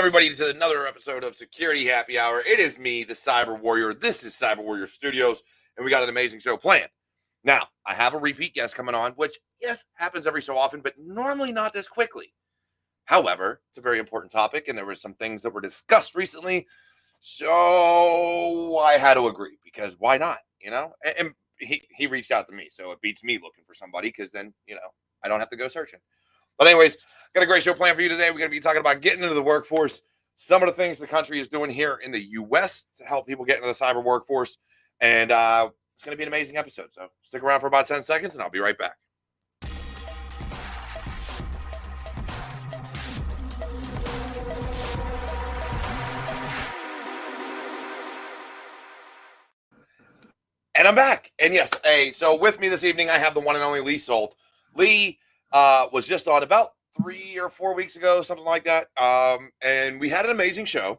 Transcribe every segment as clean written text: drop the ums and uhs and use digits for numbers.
everybody, to another episode of Security Happy Hour. It is me, the Cyber Warrior. This is Cyber Warrior Studios, and we got an amazing show planned. Now, I have a repeat guest coming on, which, yes, happens every so often, but normally not this quickly. However, it's a very important topic, and there were some things that were discussed recently, so I had to agree, because why not, you know? And he reached out to me, so it beats me looking for somebody, because then, you know, I don't have to go searching. But anyways, got a great show planned for you today. We're going to be talking about getting into the workforce, some of the things the country is doing here in the U.S. to help people get into the cyber workforce. And it's going to be an amazing episode. So stick around for about 10 seconds, and I'll be right back. And I'm back. And yes, so with me this evening, I have the one and only Lee Sult. Lee was just on about 3 or 4 weeks ago, something like that. And we had an amazing show.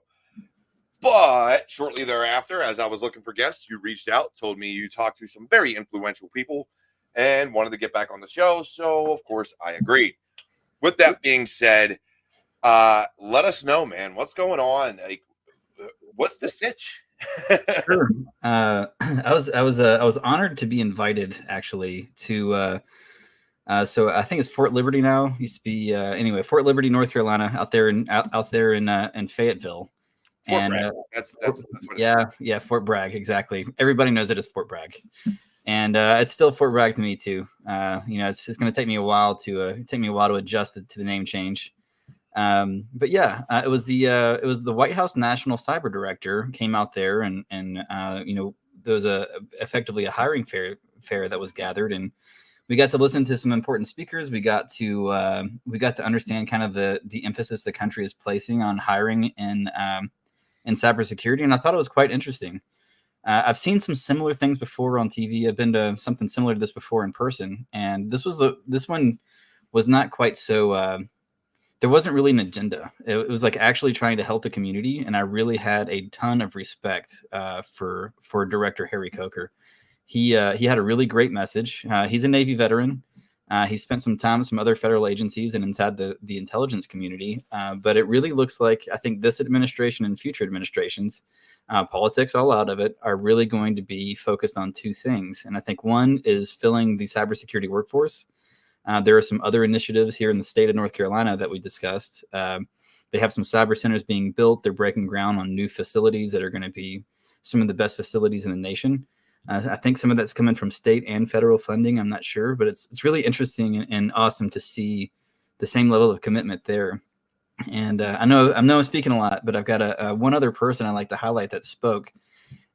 But shortly thereafter, as I was looking for guests, you reached out, told me you talked to some very influential people and wanted to get back on the show. So, of course, I agreed. With that being said, let us know, man, what's going on? Like, what's the sitch? Sure. I was honored to be invited, actually, to so I think it's Fort Liberty now. Used to be anyway, Fort Liberty, North Carolina, out there in Fayetteville. Fort Bragg. That's what yeah, Fort Bragg, exactly. Everybody knows it as Fort Bragg, and it's still Fort Bragg to me too. You know, it's going to take me a while to adjust to the name change. But yeah, it was the White House National Cyber Director came out there, and you know, there was effectively a hiring fair that was gathered, and we got to listen to some important speakers. We got to understand kind of the emphasis the country is placing on hiring in cybersecurity, and I thought it was quite interesting. I've seen some similar things before on TV. I've been to something similar to this before in person, and this one was not quite so. There wasn't really an agenda. It was like actually trying to help the community, and I really had a ton of respect for Director Harry Coker. He had a really great message. He's a Navy veteran. He spent some time with some other federal agencies and inside the intelligence community. But it really looks like, I think this administration and future administrations, politics all out of it, are really going to be focused on two things. And I think one is filling the cybersecurity workforce. There are some other initiatives here in the state of North Carolina that we discussed. They have some cyber centers being built. They're breaking ground on new facilities that are going to be some of the best facilities in the nation. I think some of that's coming from state and federal funding. I'm not sure, but it's really interesting and awesome to see the same level of commitment there. And I know I'm speaking a lot, but I've got one other person I'd like to highlight that spoke,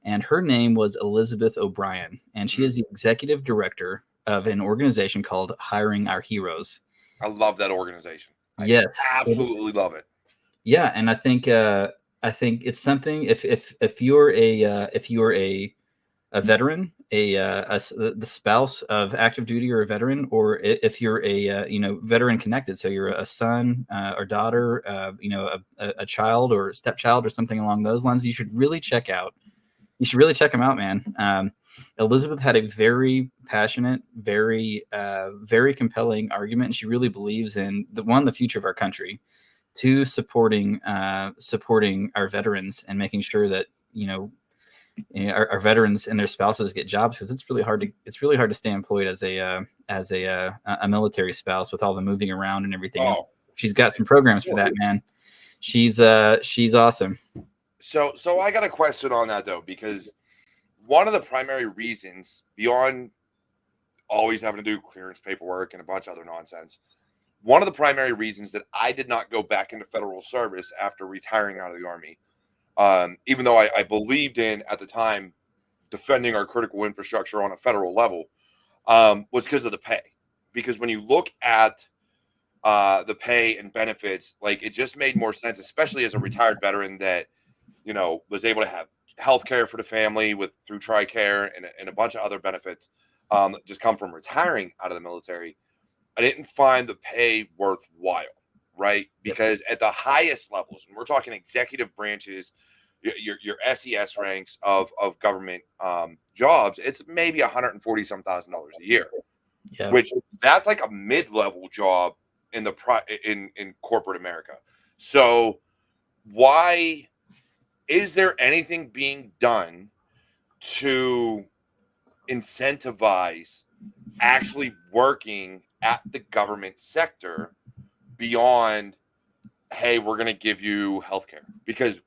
and her name was Elizabeth O'Brien, and she is the executive director of an organization called Hiring Our Heroes. I love that organization. Yes, I absolutely love it. Yeah, and I think it's something. If you're a veteran, the spouse of active duty or a veteran, or if you're a veteran connected, so you're a son or daughter, a child or stepchild or something along those lines, you should really check them out, man. Elizabeth had a very passionate, very compelling argument, and she really believes in the future of our country, to supporting our veterans and making sure that our veterans and their spouses get jobs, because it's really hard to stay employed as a military spouse with all the moving around and everything. Oh. She's got some programs for that, man. She's awesome. So I got a question on that, though, because one of the primary reasons, beyond always having to do clearance paperwork and a bunch of other nonsense, one of the primary reasons that I did not go back into federal service after retiring out of the Army, even though I believed in, at the time, defending our critical infrastructure on a federal level, was because of the pay. Because when you look at the pay and benefits, like, it just made more sense, especially as a retired veteran that, was able to have health care for the family through TRICARE and a bunch of other benefits that just come from retiring out of the military. I didn't find the pay worthwhile, right? Because at the highest levels, and we're talking executive branches, your SES ranks of government jobs, it's maybe $140,000 a year, which that's like a mid-level job in corporate America. So why is there anything being done to incentivize actually working at the government sector beyond, hey, we're going to give you healthcare? Because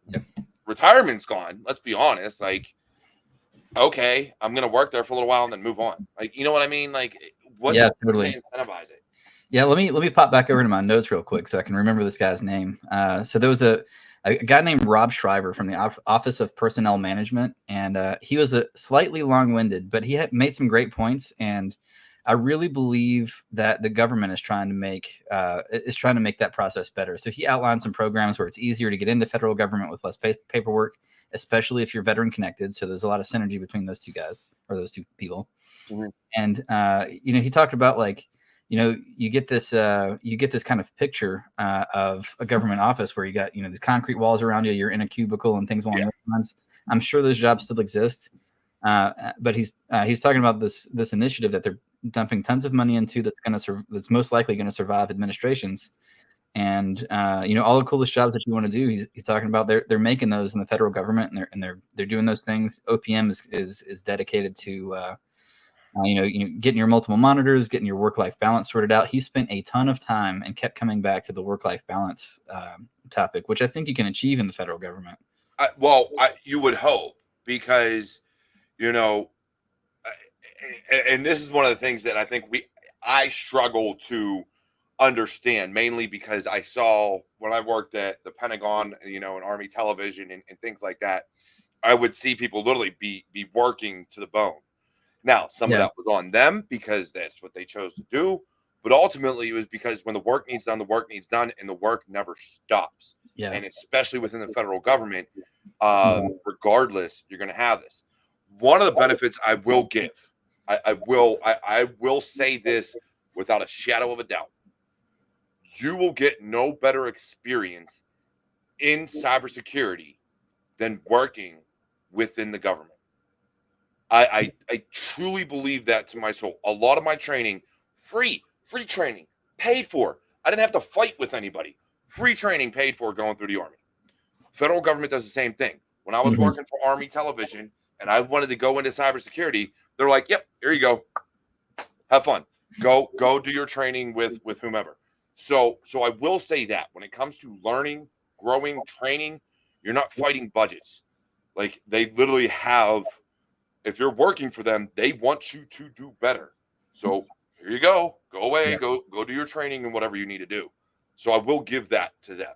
retirement's gone. Let's be honest. Like, okay, I'm going to work there for a little while and then move on. Like, you know what I mean? Like, what's totally. to incentivize it? Yeah, let me pop back over to my notes real quick so I can remember this guy's name. So there was a guy named Rob Shriver from the Office of Personnel Management, and he was a slightly long-winded, but he had made some great points. And I really believe that the government is trying to make that process better. So he outlined some programs where it's easier to get into federal government with less paperwork, especially if you're veteran connected. So there's a lot of synergy between those two guys or those two people. Mm-hmm. And he talked about like, you get this kind of picture of a government office where you got, these concrete walls around you, you're in a cubicle and things along those lines. I'm sure those jobs still exist. But he's talking about this initiative that they're dumping tons of money into that's most likely going to survive administrations. And all the coolest jobs that you want to do, he's talking about they're making those in the federal government, and they're doing those things. OPM is dedicated to getting your multiple monitors, getting your work-life balance sorted out. He spent a ton of time and kept coming back to the work-life balance topic, which I think you can achieve in the federal government. You would hope, because, and this is one of the things that I think I struggle to understand, mainly because I saw when I worked at the Pentagon, and Army television and things like that, I would see people literally be working to the bone. Now, some of that was on them because that's what they chose to do. But ultimately, it was because when the work needs done, the work needs done, and the work never stops. Yeah. And especially within the federal government, regardless, you're going to have this. One of the benefits I will give, I will say this without a shadow of a doubt. You will get no better experience in cybersecurity than working within the government. I truly believe that to my soul. A lot of my training, free training, paid for. I didn't have to fight with anybody. Free training paid for going through the Army. Federal government does the same thing. When I was working for Army television and I wanted to go into cybersecurity, they're like, yep, here you go. Have fun. Go do your training with whomever. So I will say that when it comes to learning, growing, training, you're not fighting budgets. Like, they literally have, if you're working for them, they want you to do better. So here you go. Go away. Go do your training and whatever you need to do. So I will give that to them.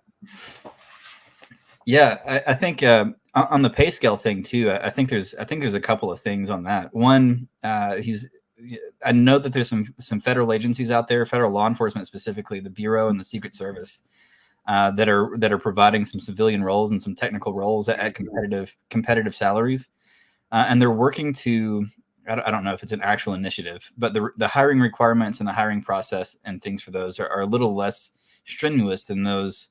Yeah, I think on the pay scale thing too. I think there's a couple of things on that. One, I know that there's some federal agencies out there, federal law enforcement specifically, the Bureau and the Secret Service, that are providing some civilian roles and some technical roles at competitive salaries. And they're working to, I don't know if it's an actual initiative, but the hiring requirements and the hiring process and things for those are a little less strenuous than those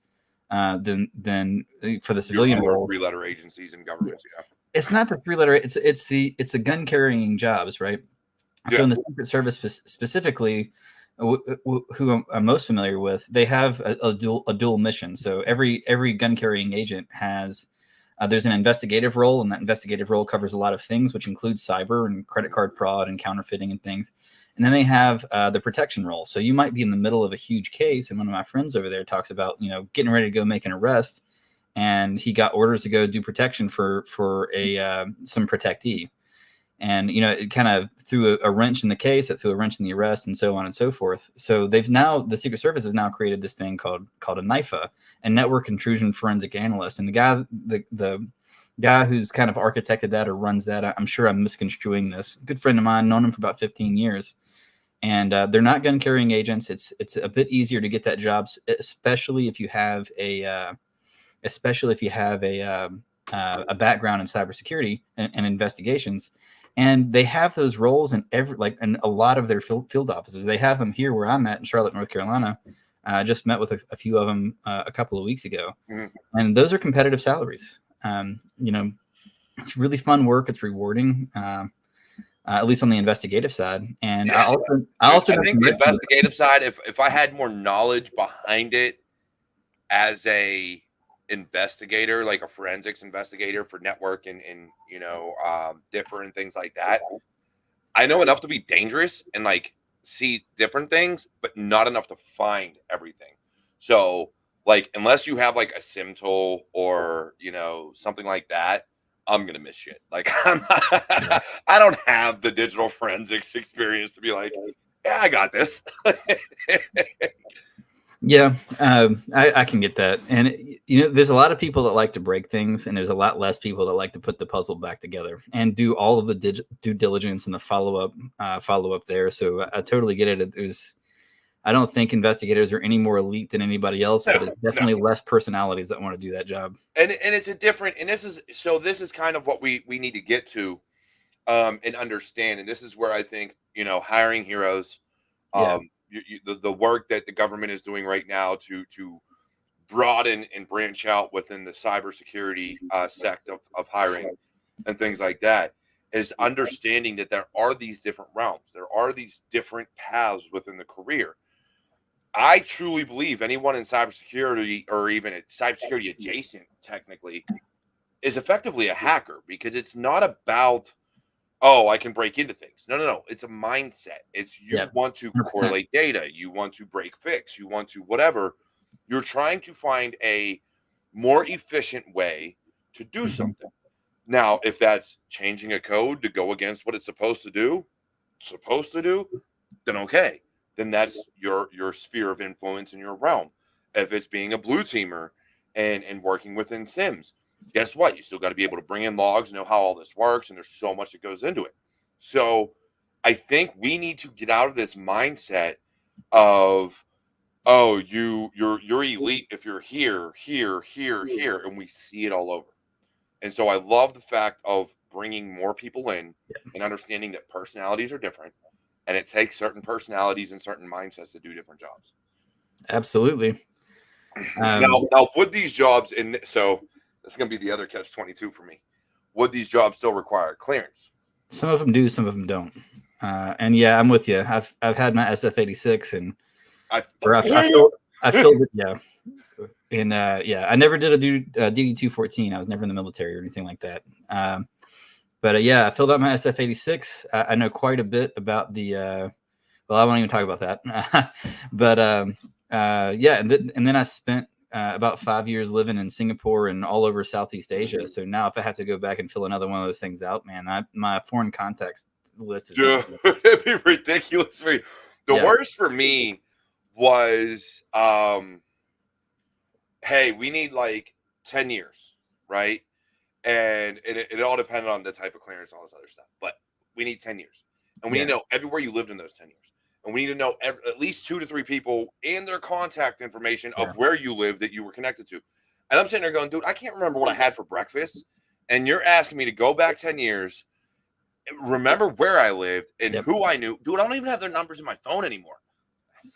than for the civilian role. 3-letter agencies and governments. Yeah, it's not the 3-letter. It's the gun carrying jobs, right? Yeah. So in the Secret Service specifically, who I'm most familiar with, they have a dual mission. So every gun carrying agent has. There's an investigative role, and that investigative role covers a lot of things, which includes cyber and credit card fraud and counterfeiting and things. And then they have the protection role. So you might be in the middle of a huge case, and one of my friends over there talks about, getting ready to go make an arrest, and he got orders to go do protection for some protectee. And, it kind of threw a wrench in the case, it threw a wrench in the arrest, and so on and so forth. So the Secret Service has now created this thing called a NIFA, a network intrusion forensic analyst. And the guy who's kind of architected that or runs that, I'm sure I'm misconstruing this, good friend of mine, known him for about 15 years. And they're not gun carrying agents. It's a bit easier to get that job, especially if you have a background in cybersecurity and investigations. And they have those roles in in a lot of their field offices. They have them here where I'm at in Charlotte, North Carolina. I just met with a few of them a couple of weeks ago, and those are competitive salaries. It's really fun work. It's rewarding, at least on the investigative side. And I think the investigative side, if I had more knowledge behind it as a investigator, like a forensics investigator for network and different things like that. I know enough to be dangerous and like see different things, but not enough to find everything. So like unless you have like a sim tool or something like that, I'm gonna miss shit. Like I don't have the digital forensics experience to be like, yeah, I got this. Yeah, I can get that. And, there's a lot of people that like to break things, and there's a lot less people that like to put the puzzle back together and do all of the due diligence and the follow up there. So I totally get it. I don't think investigators are any more elite than anybody else, but it's definitely less personalities that want to do that job. And it's a different, and this is kind of what we need to get to and understand. And this is where I think, hiring heroes, the work that the government is doing right now to broaden and branch out within the cybersecurity sect of hiring and things like that is understanding that there are these different realms. There are these different paths within the career. I truly believe anyone in cybersecurity or even a cybersecurity adjacent technically is effectively a hacker, because it's not about, oh, I can break into things. No. It's a mindset. It's you want to correlate data. You want to break fix. You want to whatever. You're trying to find a more efficient way to do something. Now, if that's changing a code to go against what it's supposed to do, then okay. Then that's your sphere of influence in your realm. If it's being a blue teamer and working within Sims, guess what? You still got to be able to bring in logs, know how all this works, and there's so much that goes into it. So I think we need to get out of this mindset of, oh, you're elite if you're here, and we see it all over. And so I love the fact of bringing more people in and understanding that personalities are different, and it takes certain personalities and certain mindsets to do different jobs. Absolutely. Now would these jobs, and so this is going to be the other catch-22 for me, would these jobs still require clearance? Some of them do, some of them don't. And yeah, I'm with you. I've had my SF-86 and I filled it. Yeah. And I never did a DD-214. I was never in the military or anything like that. But I filled out my SF-86. I know quite a bit about the. Well, I won't even talk about that. But and then I spent about 5 years living in Singapore and all over Southeast Asia. So now, if I have to go back and fill another one of those things out, man, my foreign contacts list is. It'd be ridiculous for me. The worst for me was, hey, we need like 10 years, right? And it all depended on the type of clearance and all this other stuff. But we need 10 years. And we need to know everywhere you lived in those 10 years. And we need to know at least 2 to 3 people and their contact information of where you live that you were connected to. And I'm sitting there going, dude, I can't remember what I had for breakfast. And you're asking me to go back 10 years, remember where I lived and who I knew. Dude, I don't even have their numbers in my phone anymore.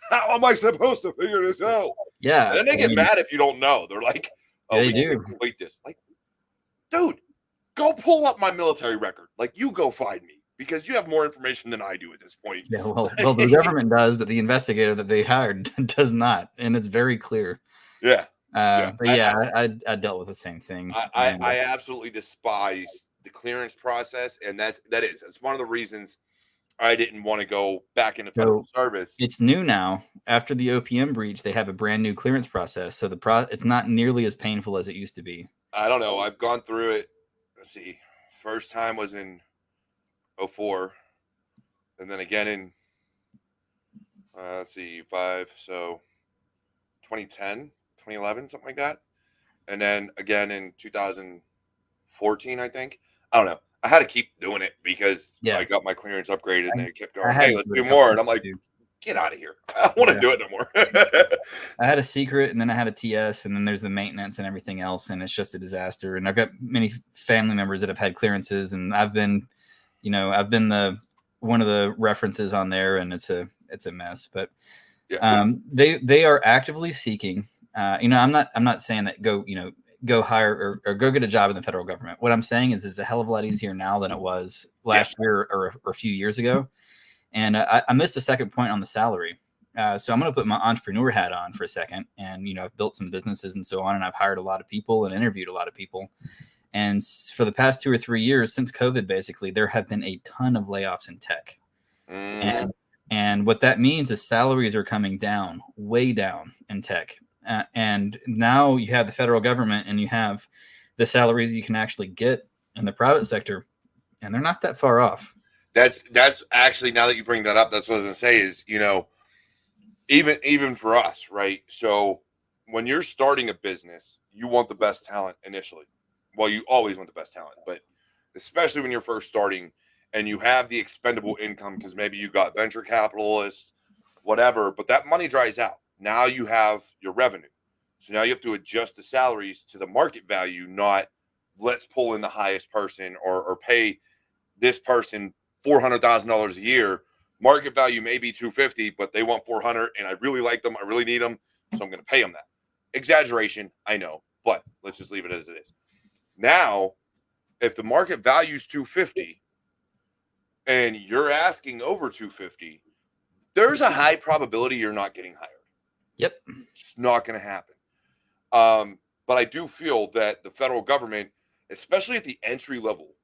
How am I supposed to figure this out? Yeah. And then they get mad if you don't know. They're like, oh, we do complete this. Like, dude, go pull up my military record. Like, you go find me, because you have more information than I do at this point. Yeah, well, the government does, but the investigator that they hired does not, and it's very clear. Yeah. I dealt with the same thing. I absolutely despise the clearance process, and it's one of the reasons I didn't want to go back into federal service. It's new now. After the OPM breach, they have a brand new clearance process, so it's not nearly as painful as it used to be. I don't know. I've gone through it. Let's see. First time was in 2004, and then again in 5, so 2010, 2011, something like that, and then again in 2014, I think. I don't know. I had to keep doing it because I got my clearance upgraded, and they kept going, hey, let's do more, and I'm like, get out of here. I don't want to do it no more. I had a secret, and then I had a TS, and then there's the maintenance and everything else, and it's just a disaster. And I've got many family members that have had clearances, and I've been one of the references on there, and it's a mess. But they are actively seeking. I'm not saying that go hire or go get a job in the federal government. What I'm saying is it's a hell of a lot easier now than it was last year or a few years ago. And I missed the second point on the salary. So I'm going to put my entrepreneur hat on for a second. And, I've built some businesses and so on, and I've hired a lot of people and interviewed a lot of people. And for the past 2 or 3 years, since COVID, basically, there have been a ton of layoffs in tech. And what that means is salaries are coming down, way down in tech. And now you have the federal government and you have the salaries you can actually get in the private sector, and they're not that far off. That's actually, now that you bring that up, that's what I was going to say is, even for us, right? So when you're starting a business, you want the best talent initially. Well, you always want the best talent, but especially when you're first starting and you have the expendable income, because maybe you got venture capitalists, whatever, but that money dries out. Now you have your revenue. So now you have to adjust the salaries to the market value, not let's pull in the highest person or pay this person $400,000 a year. Market value may be $250, but they want $400, and I really like them. I really need them, so I'm going to pay them that. Exaggeration, I know, but let's just leave it as it is. Now, if the market value is $250 and you're asking over $250, there's a high probability you're not getting hired. Yep. It's not going to happen. But I do feel that the federal government, especially at the entry level,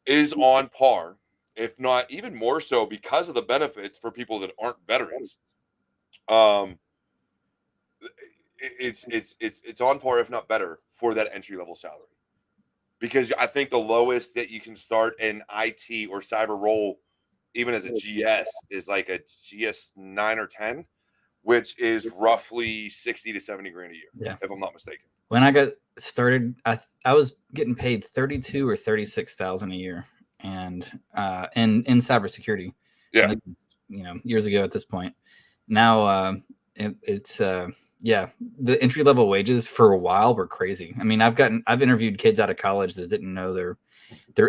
is on par, if not even more so, because of the benefits for people that aren't veterans. It's on par, if not better, for that entry level salary. Because I think the lowest that you can start an IT or cyber role, even as a GS, is like a GS 9 or 10, which is roughly 60 to 70 grand a year, if I'm not mistaken. When I got started, I was getting paid 32 or 36,000 a year, and in cybersecurity. Yeah, and this is, years ago at this point. Now it's the entry level wages for a while were crazy. I mean, I've interviewed kids out of college that didn't know their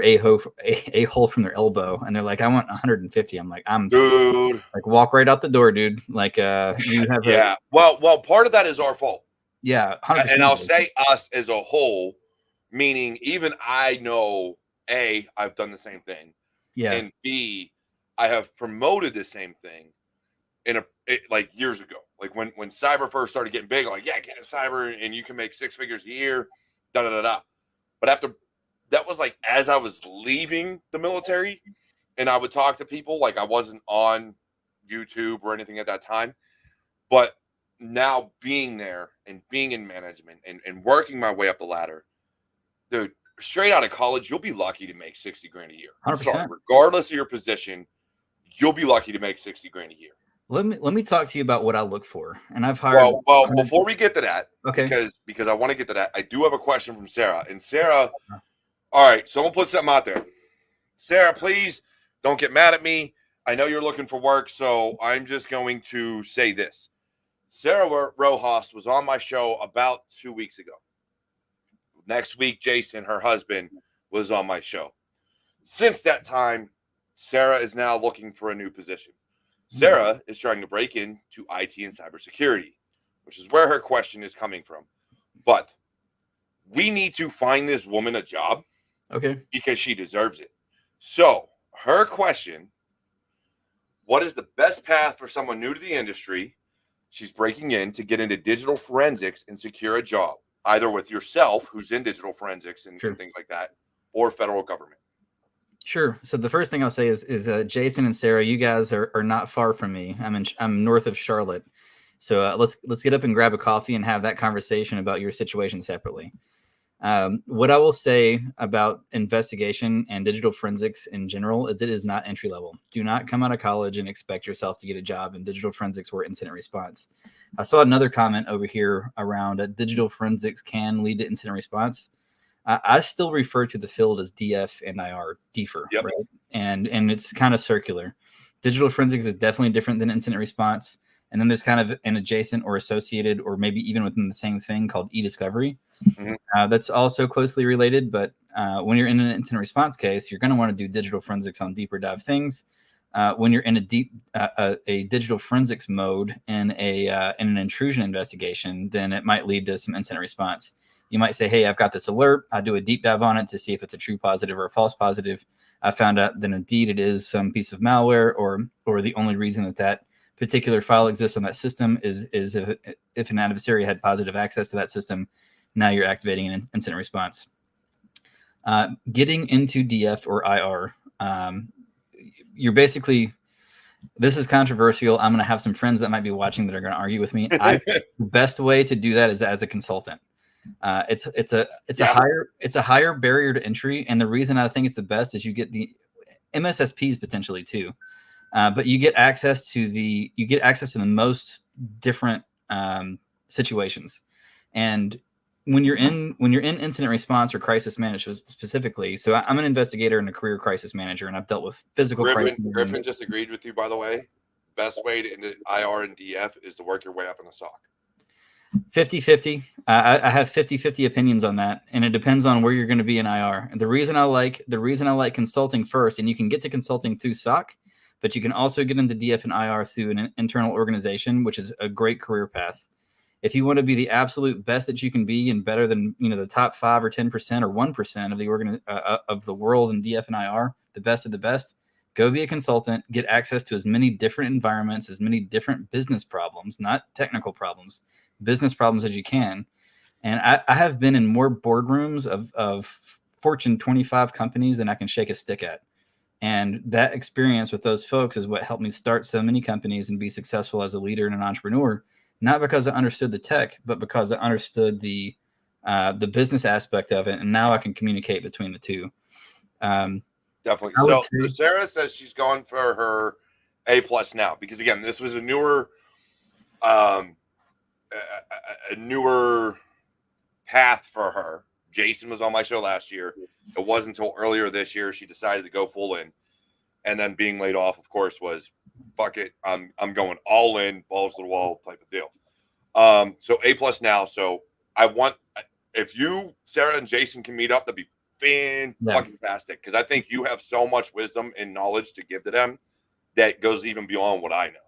a-hole from their elbow, and they're like, I want 150. I'm like, dude, like, walk right out the door, dude. Like, you have well, part of that is our fault. Yeah, 100%. And I'll say us as a whole, meaning even I know, A, I've done the same thing. Yeah. And B, I have promoted the same thing like years ago. Like when cyber first started getting big, I'm like, yeah, get a cyber and you can make 6 figures a year, da-da-da-da. But after that was like as I was leaving the military and I would talk to people, like I wasn't on YouTube or anything at that time. But now being there and being in management and working my way up the ladder, dude, straight out of college, you'll be lucky to make 60 grand a year. 100%. Sorry, regardless of your position, you'll be lucky to make 60 grand a year. Let me talk to you about what I look for. And I've hired. Well, before we get to that, okay, because I want to get to that, I do have a question from Sarah. And Sarah, all right, someone put something out there. Sarah, please don't get mad at me. I know you're looking for work, so I'm just going to say this. Sarah Rojas was on my show about 2 weeks ago. Next week, Jason, her husband, was on my show. Since that time, Sarah is now looking for a new position. Sarah is trying to break into IT and cybersecurity, which is where her question is coming from. But we need to find this woman a job. Okay. Because she deserves it. So her question, what is the best path for someone new to the industry? She's breaking in to get into digital forensics and secure a job, either with yourself, who's in digital forensics and things like that, or federal government. Sure. So the first thing I'll say is Jason and Sarah, you guys are not far from me. I'm north of Charlotte. So let's get up and grab a coffee and have that conversation about your situation separately. What I will say about investigation and digital forensics in general is it is not entry level. Do not come out of college and expect yourself to get a job in digital forensics or incident response. I saw another comment over here around digital forensics can lead to incident response. I still refer to the field as DF and DFIR, yep. Right? And it's kind of circular. Digital forensics is definitely different than incident response. And then there's kind of an adjacent or associated, or maybe even within the same thing called e-discovery. Mm-hmm. That's also closely related. But when you're in an incident response case, you're going to want to do digital forensics on deeper dive things. When you're in a digital forensics mode in an intrusion investigation, then it might lead to some incident response. You might say, hey, I've got this alert. I do a deep dive on it to see if it's a true positive or a false positive. I found out that indeed it is some piece of malware, or the only reason that particular file exists on that system is if an adversary had positive access to that system. Now you're activating an incident response. Getting into DF or IR, you're basically, this is controversial. I'm going to have some friends that might be watching that are going to argue with me. The best way to do that is as a consultant. It's a higher barrier to entry, and the reason I think it's the best is you get the MSSPs potentially too, but you get access to the most different situations, and when you're in incident response or crisis management specifically. So I'm an investigator and a career crisis manager, and I've dealt with physical crisis. Griffin just agreed with you, by the way. Best way to into IR and DF is to work your way up in the SOC. 50-50. I have 50-50 opinions on that, and it depends on where you're going to be in IR. And the reason I like consulting first, and you can get to consulting through SOC, but you can also get into DF and IR through an internal organization, which is a great career path. If you want to be the absolute best that you can be and better than the top 5 or 10% or 1% of the world in DF and IR, the best of the best, go be a consultant, get access to as many different environments, as many different business problems, not technical problems, business problems as you can. And I have been in more boardrooms of Fortune 25 companies than I can shake a stick at. And that experience with those folks is what helped me start so many companies and be successful as a leader and an entrepreneur. Not because I understood the tech, but because I understood the business aspect of it, and now I can communicate between the two. Definitely. So Sarah says she's gone for her A+ now, because again, this was a newer path for her. Jason was on my show last year. It wasn't until earlier this year she decided to go full in, and then being laid off, of course, was fuck it. I'm going all in, balls to the wall type of deal. So A+ now. So I want, if you, Sarah and Jason can meet up, that'd be fantastic. Because I think you have so much wisdom and knowledge to give to them that goes even beyond what I know.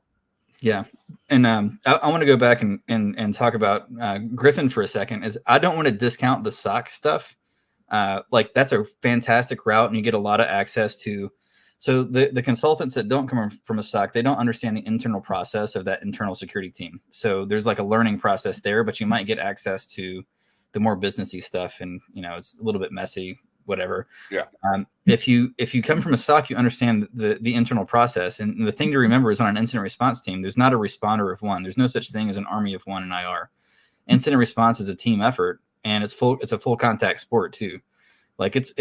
Yeah. And I want to go back and talk about Griffin for a second. Is I don't want to discount the SOC stuff. Like that's a fantastic route, and you get a lot of access to. So the consultants that don't come from a SOC, they don't understand the internal process of that internal security team. So there's like a learning process there, but you might get access to the more businessy stuff, and it's a little bit messy, whatever. Yeah. If you come from a SOC, you understand the internal process, and the thing to remember is on an incident response team, there's not a responder of one. There's no such thing as an army of one in IR. Incident response is a team effort, and it's a full contact sport too. Like it's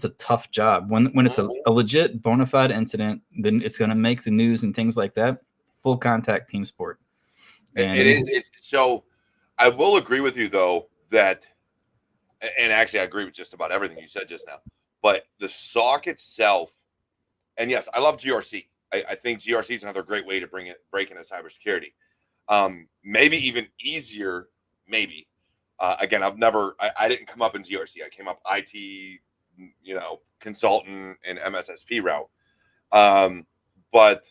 a tough job when it's a legit bona fide incident, then it's going to make the news and things like that. Full contact team sport. And it is. So I will agree with you though that, and actually I agree with just about everything you said just now, but the SOC itself, and yes, I love GRC. I think GRC is another great way to break into cybersecurity. Maybe even easier, maybe. Again, I didn't come up in GRC. I came up IT, consultant and MSSP route. But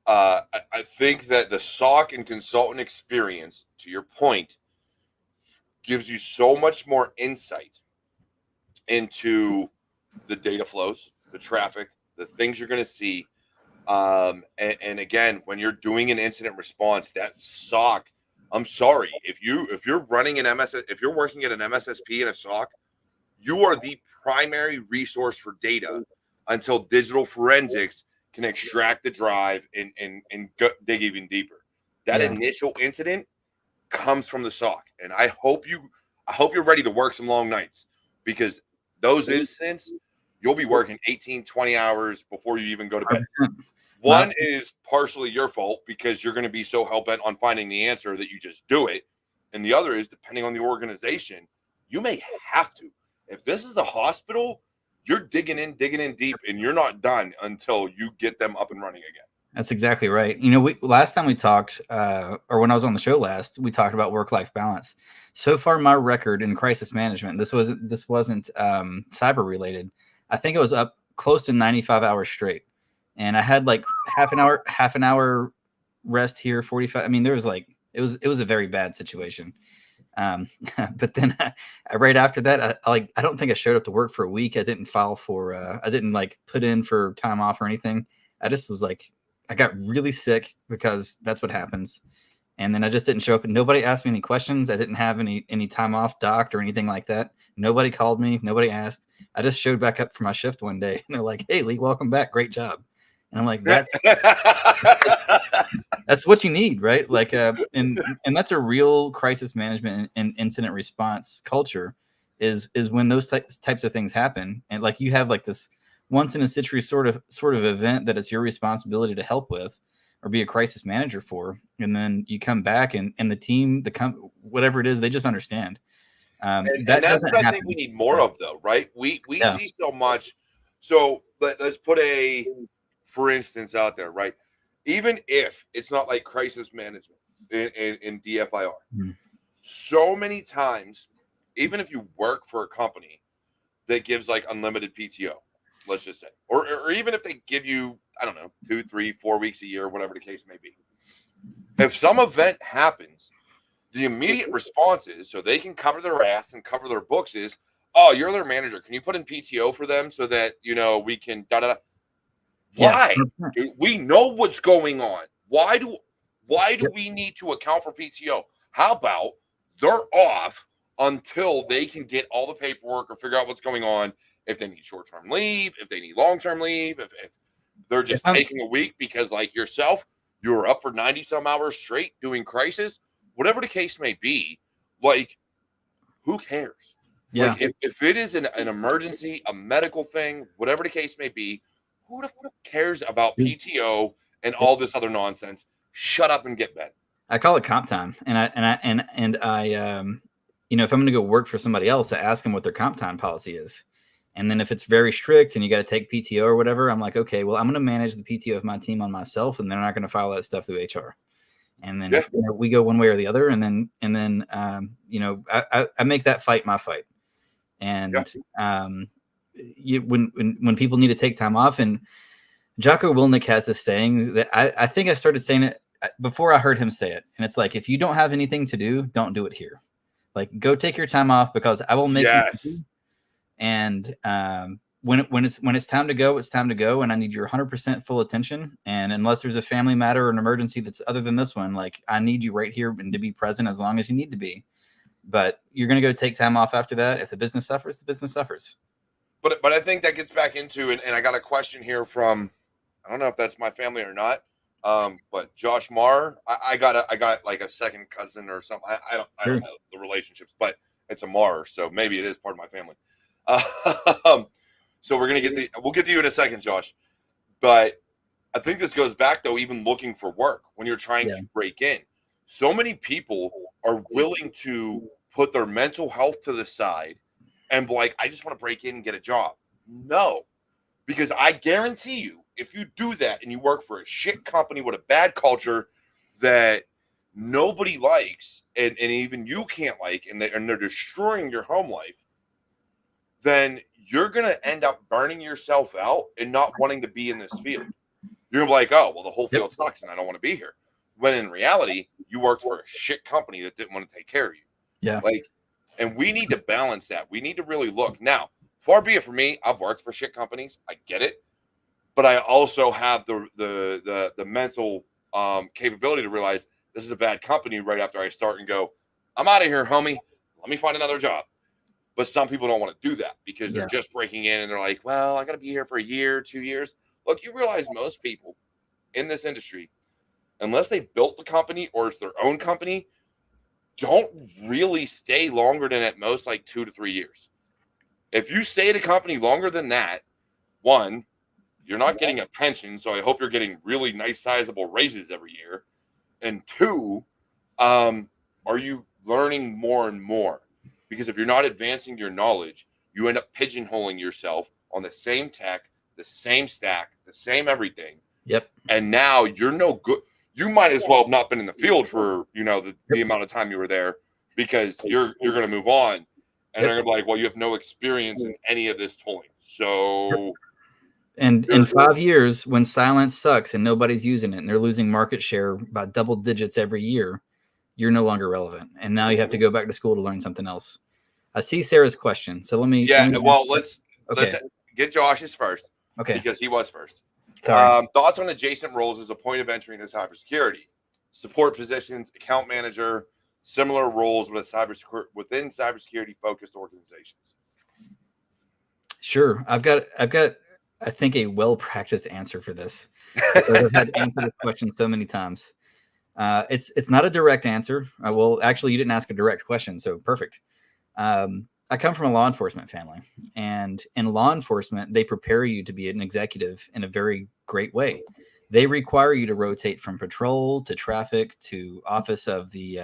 I think that the SOC and consultant experience, to your point, gives you so much more insight into the data flows, the traffic, the things you're going to see. And again, when you're doing an incident response, that SOC, I'm sorry, if you're running if you're working at an MSSP and a SOC, you are the primary resource for data until digital forensics can extract the drive and dig even deeper. That initial incident comes from the SOC, and I hope you're ready to work some long nights, because those incidents, you'll be working 18, 20 hours before you even go to bed. One is partially your fault because you're going to be so hell-bent on finding the answer that you just do it. And the other is, depending on the organization, you may have to. If this is a hospital, you're digging in deep, and you're not done until you get them up and running again. That's exactly right. Last time we talked, or when I was on the show last, we talked about work-life balance. So far, my record in crisis management, this wasn't cyber related. I think it was up close to 95 hours straight. And I had like half an hour rest here, 45. I mean, there was it was a very bad situation. But then right after that, I don't think I showed up to work for a week. I didn't file for, I didn't like put in for time off or anything. I just was like, I got really sick because that's what happens. And then I just didn't show up, and nobody asked me any questions. I didn't have any time off docked or anything like that. Nobody called me. Nobody asked. I just showed back up for my shift one day, and they're like, "Hey, Lee, welcome back. Great job." And I'm like, "That's what you need, right?" Like, and that's a real crisis management and incident response culture. Is when those types of things happen, and like you have like this once in a century sort of event that it's your responsibility to help with or be a crisis manager for, and then you come back and the team, whatever it is, they just understand. And That that's doesn't what I happen. think we need more of, though, right? We Yeah. see so much. So let's put for instance, out there, right? Even if it's not like crisis management in DFIR, so many times, even if you work for a company that gives like unlimited PTO, let's just say, or even if they give you, I don't know, 2, 3, 4 weeks a year, whatever the case may be. If some event happens, the immediate response is, so they can cover their ass and cover their books, is, oh, you're their manager. Can you put in PTO for them so that, we can da-da-da? Why? Yeah. We know what's going on. Why do we need to account for PTO? How about they're off until they can get all the paperwork or figure out what's going on, if they need short-term leave, if they need long-term leave, if they're just taking a week because, like yourself, you were up for 90 some hours straight doing crisis, whatever the case may be, like, who cares? Yeah. Like, if it is an emergency, a medical thing, whatever the case may be, who the fuck cares about PTO and all this other nonsense? Shut up and get bed. I call it comp time, and I if I'm going to go work for somebody else, I ask them what their comp time policy is. And then if it's very strict and you got to take PTO or whatever, I'm like, okay, well, I'm going to manage the PTO of my team on myself, and they're not going to file that stuff through HR. And then we go one way or the other, and then I make that fight my fight. And when people need to take time off, and Jocko Willink has this saying that I think I started saying it before I heard him say it, and it's like, if you don't have anything to do, don't do it here. Like, go take your time off, because I will make you. And when it's time to go, it's time to go, and I need your 100% full attention. And unless there's a family matter or an emergency that's other than this one, like, I need you right here and to be present as long as you need to be. But you're going to go take time off after that. If the business suffers, the business suffers. But I think that gets back into, and I got a question here from, I don't know if that's my family or not, but Josh Marr. I got like a second cousin or something. I don't know the relationships, but it's a Marr, so maybe it is part of my family. So we'll get to you in a second, Josh. But I think this goes back, though, even looking for work when you're trying to break in. So many people are willing to put their mental health to the side and be like, I just want to break in and get a job. No, because I guarantee you, if you do that and you work for a shit company with a bad culture that nobody likes, and even you can't like, and they're destroying your home life, then you're going to end up burning yourself out and not wanting to be in this field. You're like, oh, well, the whole field sucks and I don't want to be here. When in reality, you worked for a shit company that didn't want to take care of you. Yeah. And we need to balance that. We need to really look. Now, far be it for me, I've worked for shit companies. I get it. But I also have the mental capability to realize this is a bad company right after I start and go, I'm out of here, homie. Let me find another job. But some people don't want to do that because they're just breaking in and they're like, well, I got to be here for a year, 2 years. Look, you realize most people in this industry, unless they built the company or it's their own company, don't really stay longer than at most like 2 to 3 years. If you stay at a company longer than that, one, you're not getting a pension, so I hope you're getting really nice, sizable raises every year. And two, are you learning more and more? Because if you're not advancing your knowledge, you end up pigeonholing yourself on the same tech, the same stack, the same everything. Yep. And now you're no good. You might as well have not been in the field for, the amount of time you were there, because you're going to move on. And they're going to be like, well, you have no experience in any of this tooling. So. And in 5 years, when silence sucks and nobody's using it and they're losing market share by double digits every year, you're no longer relevant, and now you have to go back to school to learn something else. I see Sarah's question, so let me. Well, let's Okay. get Josh's first. Okay. Because he was first. Sorry. Thoughts on adjacent roles as a point of entry into cybersecurity, support positions, account manager, similar roles within cybersecurity focused organizations. Sure, I've got I think a well practiced answer for this. I've had to answer this question so many times. It's not a direct answer. Well, actually, you didn't ask a direct question, so perfect. I come from a law enforcement family, and in law enforcement, they prepare you to be an executive in a very great way. They require you to rotate from patrol to traffic to office of the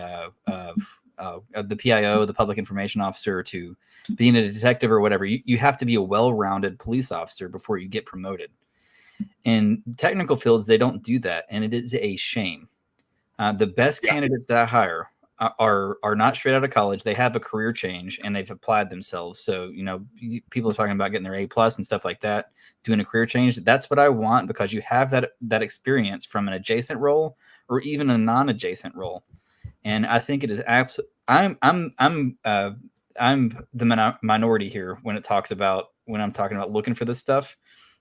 PIO, the public information officer, to being a detective or whatever. You have to be a well-rounded police officer before you get promoted. In technical fields, they don't do that, and it is a shame. The best candidates that I hire are not straight out of college. They have a career change and they've applied themselves. So, people are talking about getting their A+ and stuff like that, doing a career change. That's what I want, because you have that experience from an adjacent role or even a non-adjacent role. And I think it is I'm the minority here when I'm talking about looking for this stuff.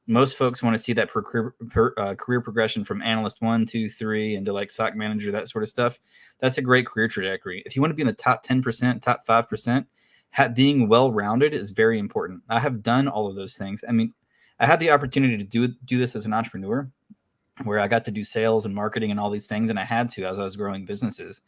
Most folks want to see that career progression from analyst 1, 2, 3 into like SOC manager, that sort of stuff. That's a great career trajectory. If you want to be in the top 10%, top 5%, being well-rounded is very important. I have done all of those things. I mean, I had the opportunity to do this as an entrepreneur, where I got to do sales and marketing and all these things, and I had to as I was growing businesses.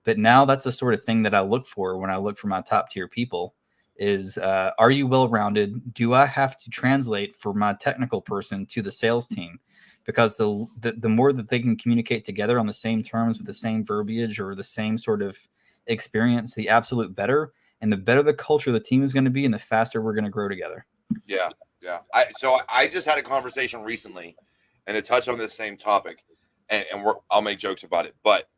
But now that's the sort of thing that I look for when I look for my top tier people. Is are you well-rounded? Do I have to translate for my technical person to the sales team? Because the more that they can communicate together on the same terms with the same verbiage or the same sort of experience, the absolute better. And the better the culture of the team is going to be, and the faster we're going to grow together. Yeah. So I just had a conversation recently, and it touched on the same topic, and I'll make jokes about it. But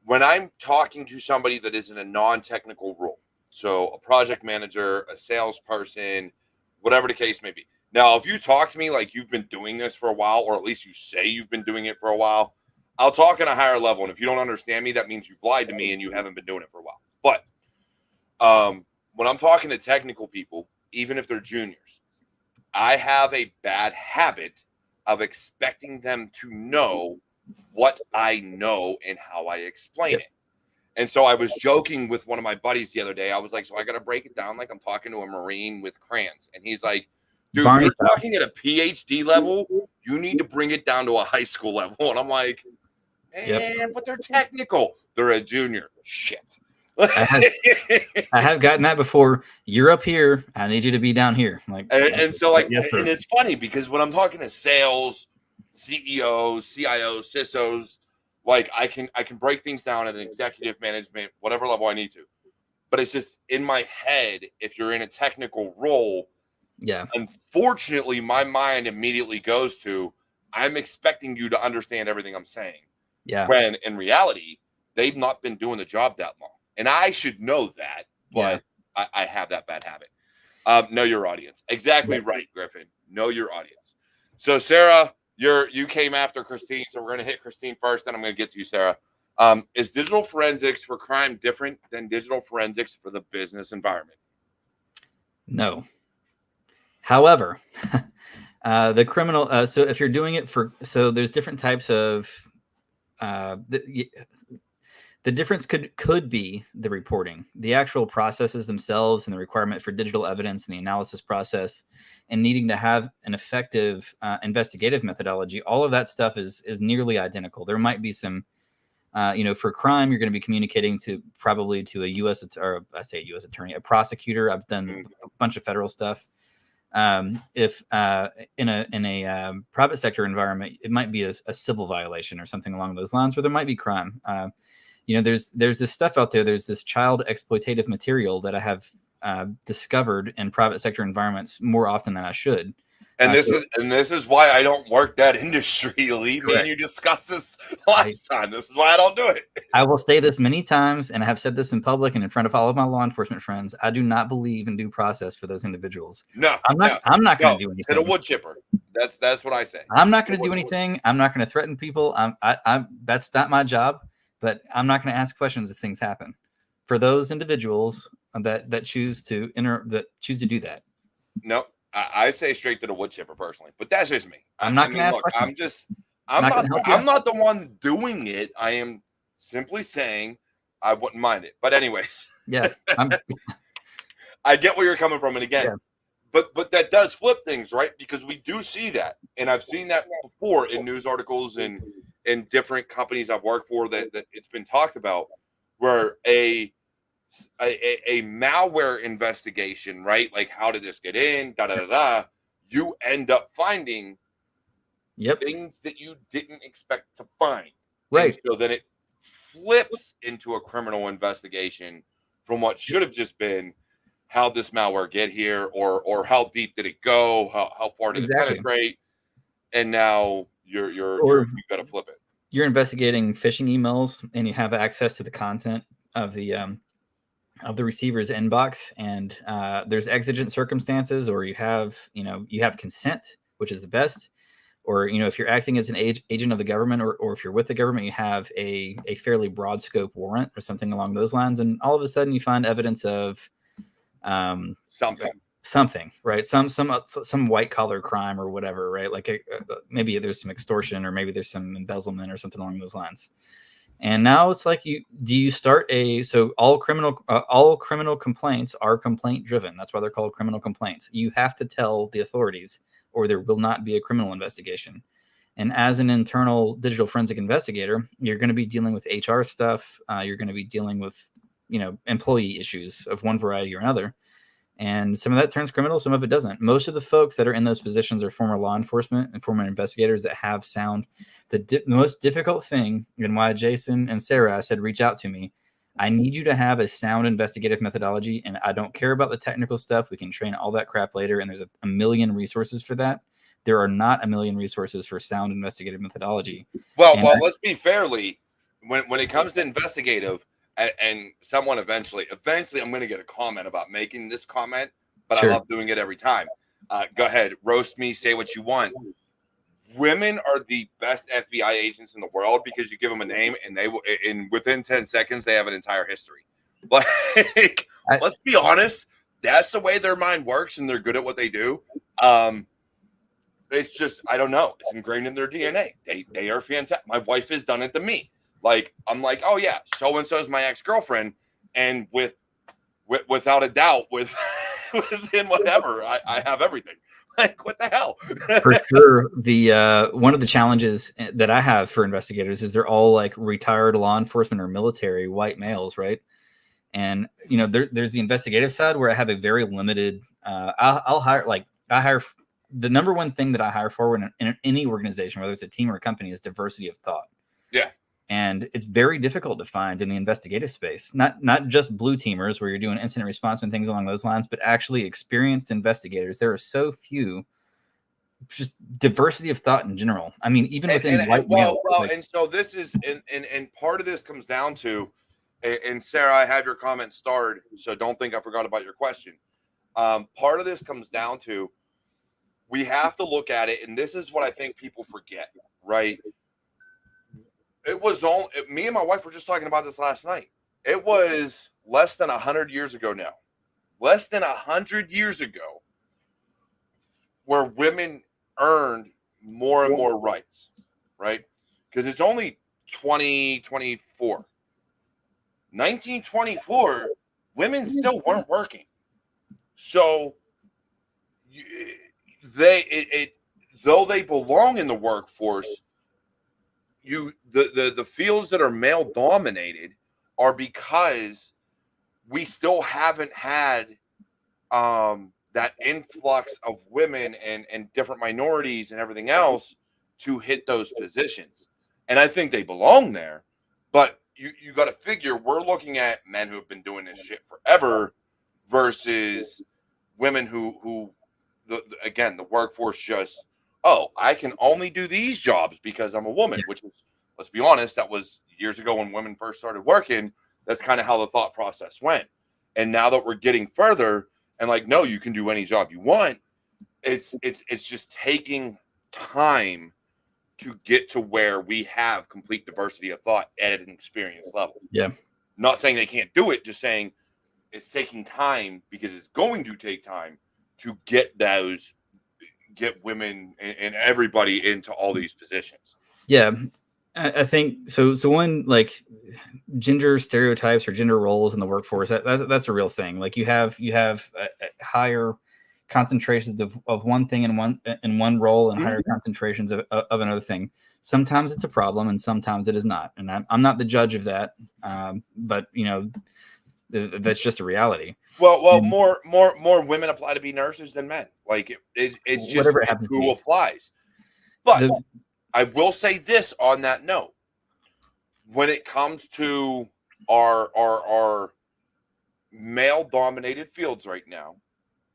when I'm talking to somebody that is in a non-technical role, so a project manager, a salesperson, whatever the case may be. Now, if you talk to me like you've been doing this for a while, or at least you say you've been doing it for a while, I'll talk on a higher level. And if you don't understand me, that means you've lied to me and you haven't been doing it for a while. But when I'm talking to technical people, even if they're juniors, I have a bad habit of expecting them to know what I know and how I explain it. And so I was joking with one of my buddies the other day. I was like, so I got to break it down like I'm talking to a Marine with crayons. And he's like, dude, you're talking at a PhD level. You need to bring it down to a high school level. And I'm like, man, but they're technical. They're a junior. Shit. I have gotten that before. You're up here. I need you to be down here. Like, and so like, and it's funny because when I'm talking to sales, CEOs, CIOs, CISOs, like I can break things down at an executive management, whatever level I need to. But it's just in my head, if you're in a technical role, unfortunately, my mind immediately goes to, I'm expecting you to understand everything I'm saying. Yeah. When in reality, they've not been doing the job that long. And I should know that, but I have that bad habit. Know your audience. Exactly right, Griffin. Know your audience. So Sarah, you came after Christine, so we're going to hit Christine first, then I'm going to get to you, Sarah. Is digital forensics for crime different than digital forensics for the business environment? No. However, the criminal, so if you're doing it so there's different types of, the difference could be the reporting, the actual processes themselves, and the requirement for digital evidence and the analysis process, and needing to have an effective investigative methodology. All of that stuff is nearly identical. There might be some, for crime, you're going to be communicating probably to a U.S. or I say a U.S. attorney, a prosecutor. I've done a bunch of federal stuff. If in a private sector environment, it might be a civil violation or something along those lines, where there might be crime. There's this stuff out there. There's this child exploitative material that I have discovered in private sector environments more often than I should. And this is why I don't work that industry, Lee. Me and you discussed this last time. This is why I don't do it. I will say this many times, and I have said this in public and in front of all of my law enforcement friends. I do not believe in due process for those individuals. No, I'm not going to do anything. Hit a wood chipper. That's what I say. I'm not going to do anything. I'm not going to threaten people. That's not my job. but I'm not going to ask questions if things happen. For those individuals that choose to do that, No, I say straight to the wood chipper personally, but that's just me. I'm not going to ask questions. I'm not the one doing it. I am simply saying I wouldn't mind it. But anyway, yeah, I get where you're coming from, and again, yeah. but that does flip things, right? Because we do see that, and I've seen that before in news articles and in different companies I've worked for that it's been talked about, where a malware investigation, right? Like, how did this get in? Da da da da. You end up finding things that you didn't expect to find, right? And so then it flips into a criminal investigation from what should have just been how this malware get here, or how deep did it go, how far did it penetrate, and now you've got to flip it. You're investigating phishing emails, and you have access to the content of the receiver's inbox, and there's exigent circumstances, or you have consent, which is the best, or if you're acting as an agent of the government, or if you're with the government, you have a fairly broad scope warrant or something along those lines, and all of a sudden you find evidence of something, right? Some white collar crime or whatever, right? Like maybe there's some extortion, or maybe there's some embezzlement or something along those lines. And now it's like, all criminal complaints are complaint driven. That's why they're called criminal complaints. You have to tell the authorities, or there will not be a criminal investigation. And as an internal digital forensic investigator, you're going to be dealing with HR stuff. You're going to be dealing with, employee issues of one variety or another. And some of that turns criminal, some of it doesn't. Most of the folks that are in those positions are former law enforcement and former investigators that have sound. The most difficult thing, and why Jason and Sarah said, reach out to me. I need you to have a sound investigative methodology, and I don't care about the technical stuff. We can train all that crap later, and there's a million resources for that. There are not a million resources for sound investigative methodology. Well, let's be fairly, when it comes to investigative, and someone eventually, I'm going to get a comment about making this comment, but sure. I love doing it every time. Go ahead, roast me, say what you want. Women are the best FBI agents in the world because you give them a name and they will, in within 10 seconds, they have an entire history. Like, let's be honest, that's the way their mind works, and they're good at what they do. It's just, I don't know. It's ingrained in their DNA. They are fantastic. My wife has done it to me. Like, I'm like, oh yeah, so-and-so is my ex-girlfriend. And without a doubt, within whatever, I have everything. Like, what the hell? For sure. The one of the challenges that I have for investigators is they're all like retired law enforcement or military white males, right? And there's the investigative side where I have a very limited. I hire the number one thing that I hire for in any organization, whether it's a team or a company, is diversity of thought. Yeah. And it's very difficult to find in the investigative space, not just blue teamers where you're doing incident response and things along those lines, but actually experienced investigators. There are so few, just diversity of thought in general. I mean, even within white males. And so this is, and part of this comes down to, and Sarah, I have your comment starred, so don't think I forgot about your question. Part of this comes down to, we have to look at it, and this is what I think people forget, right? It was all, me and my wife were just talking about this last night. It was less than 100 years ago now. Less than 100 years ago, where women earned more and more rights, right? Because it's only 2024. 1924, women still weren't working. So though they belong in the workforce, the fields that are male dominated are because we still haven't had that influx of women and different minorities and everything else to hit those positions. And I think they belong there, but you got to figure we're looking at men who have been doing this shit forever versus women who again, the workforce just, oh, I can only do these jobs because I'm a woman, which is, let's be honest, that was years ago when women first started working. That's kind of how the thought process went. And now that we're getting further and like, no, you can do any job you want. It's just taking time to get to where we have complete diversity of thought at an experience level. Yeah. Not saying they can't do it, just saying it's taking time, because it's going to take time to get women and everybody into all these positions. Yeah. I think so. So one, like, gender stereotypes or gender roles in the workforce, that's a real thing. Like you have higher concentrations of one thing in one role and higher concentrations of another thing. Sometimes it's a problem and sometimes it is not. And I'm not the judge of that. But that's just a reality. Well, more women apply to be nurses than men. Like it's just who applies. But I will say this on that note: when it comes to our male-dominated fields right now,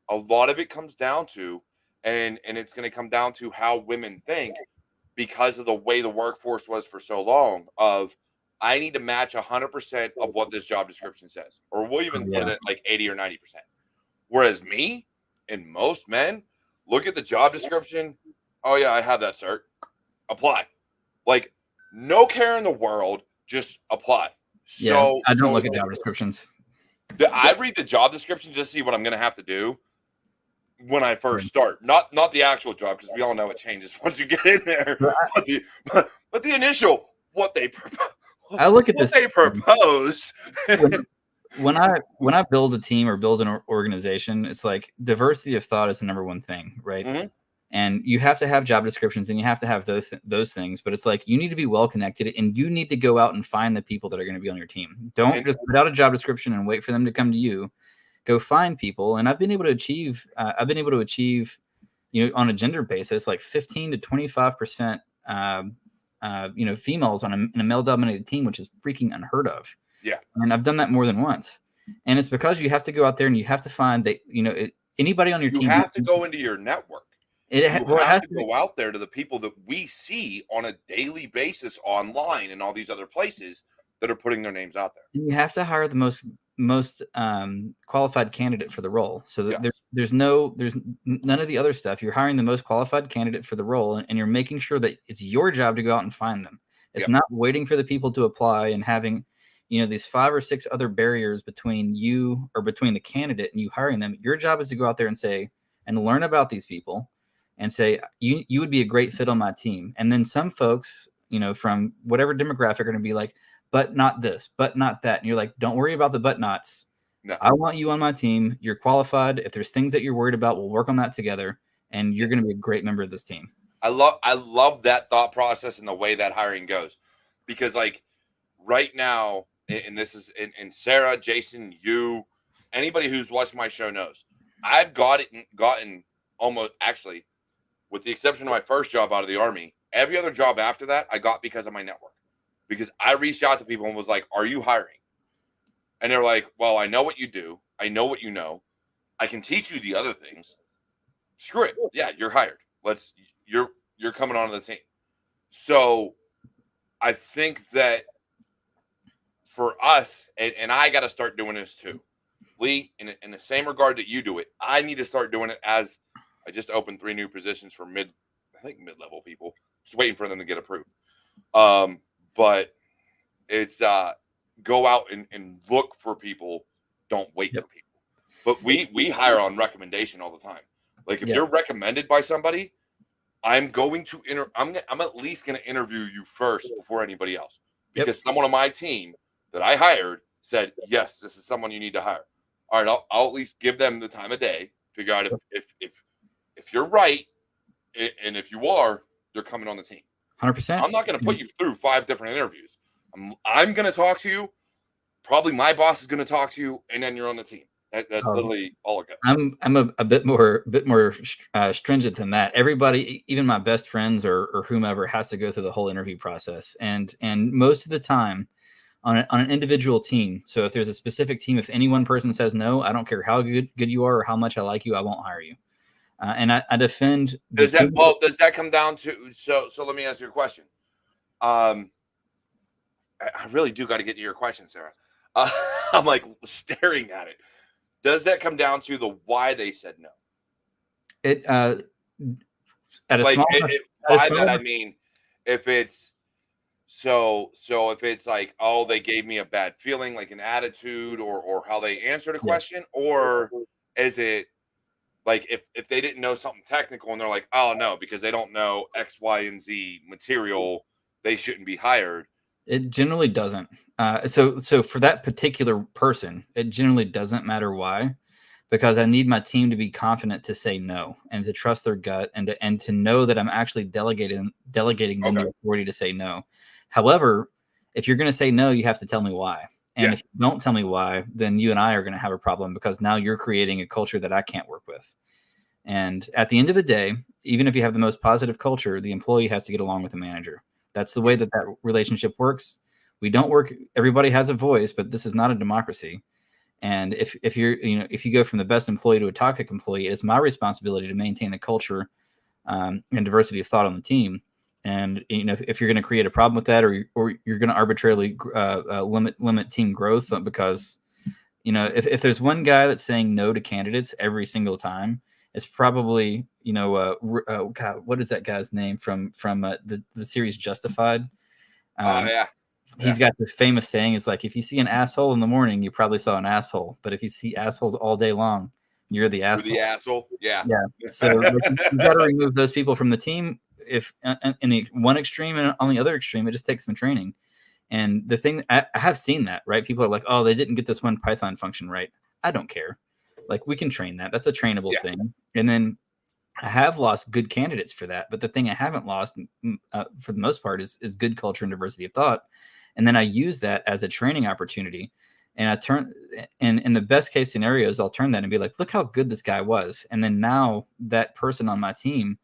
a lot of it comes down to, and it's going to come down to how women think, because of the way the workforce was for so long. Of I need to match 100% of what this job description says, or we'll even put it at like 80 or 90%. Whereas me and most men look at the job description. Oh yeah, I have that cert. Apply. Like no care in the world. Just apply. So I don't look at job descriptions. I read the job description just to see what I'm going to have to do when I first start. Not the actual job, because we all know it changes once you get in there. But the initial, what they propose. I look at this. They propose. When I build a team or build an organization, it's like diversity of thought is the number one thing, right? Mm-hmm. And you have to have job descriptions and you have to have those things, but it's like you need to be well connected and you need to go out and find the people that are going to be on your team. Don't just put out a job description and wait for them to come to you. Go find people. And I've been able to achieve, on a gender basis, like 15 to 25%, females in a male-dominated team, which is freaking unheard of. Yeah. And I've done that more than once. And it's because you have to go out there and you have to find that, anybody on your team. You have to go into your network. You have to go out there to the people that we see on a daily basis online and all these other places that are putting their names out there. You have to hire the most qualified candidate for the role. So that there's none of the other stuff. You're hiring the most qualified candidate for the role, and you're making sure that it's your job to go out and find them. It's not waiting for the people to apply and having, these 5 or 6 other barriers between you or between the candidate and you hiring them. Your job is to go out there and say, and learn about these people and say, you would be a great fit on my team. And then some folks, from whatever demographic are going to be like, but not this, but not that. And you're like, don't worry about the but nots. No. I want you on my team. You're qualified. If there's things that you're worried about, we'll work on that together. And you're going to be a great member of this team. I love that thought process and the way that hiring goes, because like right now, and this is, and Sarah, Jason, you, anybody who's watched my show knows, I've gotten almost, actually, with the exception of my first job out of the Army, every other job after that I got because of my network. Because I reached out to people and was like, are you hiring? And they're like, well, I know what you do. I know what you know. I can teach you the other things. Screw it. Yeah, you're hired. You're coming onto the team. So I think that for us, and I got to start doing this too. Lee, in the same regard that you do it, I need to start doing it. As I just opened 3 new positions for mid-level people. Just waiting for them to get approved. But it's go out and look for people. Don't wait for people. But we hire on recommendation all the time. Like if you're recommended by somebody, I'm going to I'm at least going to interview you first before anybody else, because someone on my team that I hired said, yes, this is someone you need to hire. All right, I'll at least give them the time of day, figure out if you're right, and if you are, they're coming on the team. 100%. I'm not going to put you through 5 different interviews. I'm going to talk to you. Probably my boss is going to talk to you, and then you're on the team. That's literally all it goes. I'm a bit more stringent than that. Everybody, even my best friends or whomever, has to go through the whole interview process, and most of the time, on an individual team. So if there's a specific team, if any one person says no, I don't care how good you are or how much I like you, I won't hire you. And I defend. Does that come down to? So let me ask you a question. I really do got to get to your question, Sarah. I'm like staring at it. Does that come down to the why they said no? It at a like small. by that I mean, if it's if it's like, oh, they gave me a bad feeling, like an attitude or how they answered a Yeah. question, or is it like if they didn't know something technical and they're like, oh no, because they don't know X, Y, and Z material, they shouldn't be hired. It generally doesn't. So for that particular person, it generally doesn't matter why, because I need my team to be confident to say no and to trust their gut and to know that I'm actually delegating them the authority to say no. However, if you're going to say no, you have to tell me why. And if you don't tell me why, then you and I are going to have a problem, because now you're creating a culture that I can't work with. And at the end of the day, even if you have the most positive culture, the employee has to get along with the manager. That's the way that relationship works. We don't work. Everybody has a voice, but this is not a democracy. And if you go from the best employee to a toxic employee, it's my responsibility to maintain the culture and diversity of thought on the team. And if you're going to create a problem with that, or you're going to arbitrarily limit team growth, because if there's one guy that's saying no to candidates every single time, it's probably God, what is that guy's name from the series Justified? He's got this famous saying, is like, if you see an asshole in the morning, you probably saw an asshole, but if you see assholes all day long, you're the asshole. You're the asshole. Yeah. So you got to remove those people from the team. If in the one extreme, and on the other extreme, it just takes some training. And the thing, I have seen that, right? People are like, oh, they didn't get this one Python function right. I don't care. Like, we can train that. That's a trainable thing. And then I have lost good candidates for that. But the thing I haven't lost for the most part is good culture and diversity of thought. And then I use that as a training opportunity. And I turn, and in the best case scenarios, I'll turn that and be like, look how good this guy was. And then now that person on my team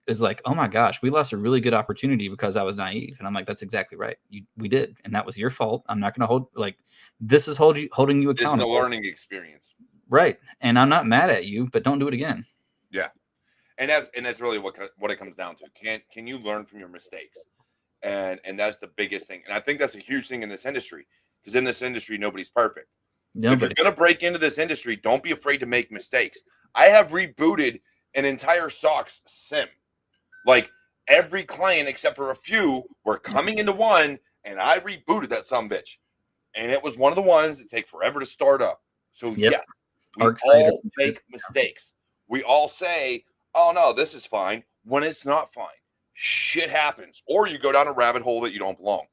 is like, oh my gosh, we lost a really good opportunity because I was naive. And I'm like, that's exactly right. We did. And that was your fault. I'm not going to this is holding you accountable. This is a learning experience. Right. And I'm not mad at you, but don't do it again. Yeah. And that's really what it comes down to. Can you learn from your mistakes? And that's the biggest thing. And I think that's a huge thing in this industry, because in this industry, nobody's perfect. Nobody. If you're going to break into this industry, don't be afraid to make mistakes. I have rebooted an entire SOX SIM. Like, every client except for a few were coming into one, and I rebooted that sumbitch. And it was one of the ones that take forever to start up. So yes, we all make mistakes. We all say, oh no, this is fine, when it's not fine. Shit happens. Or you go down a rabbit hole that you don't belong.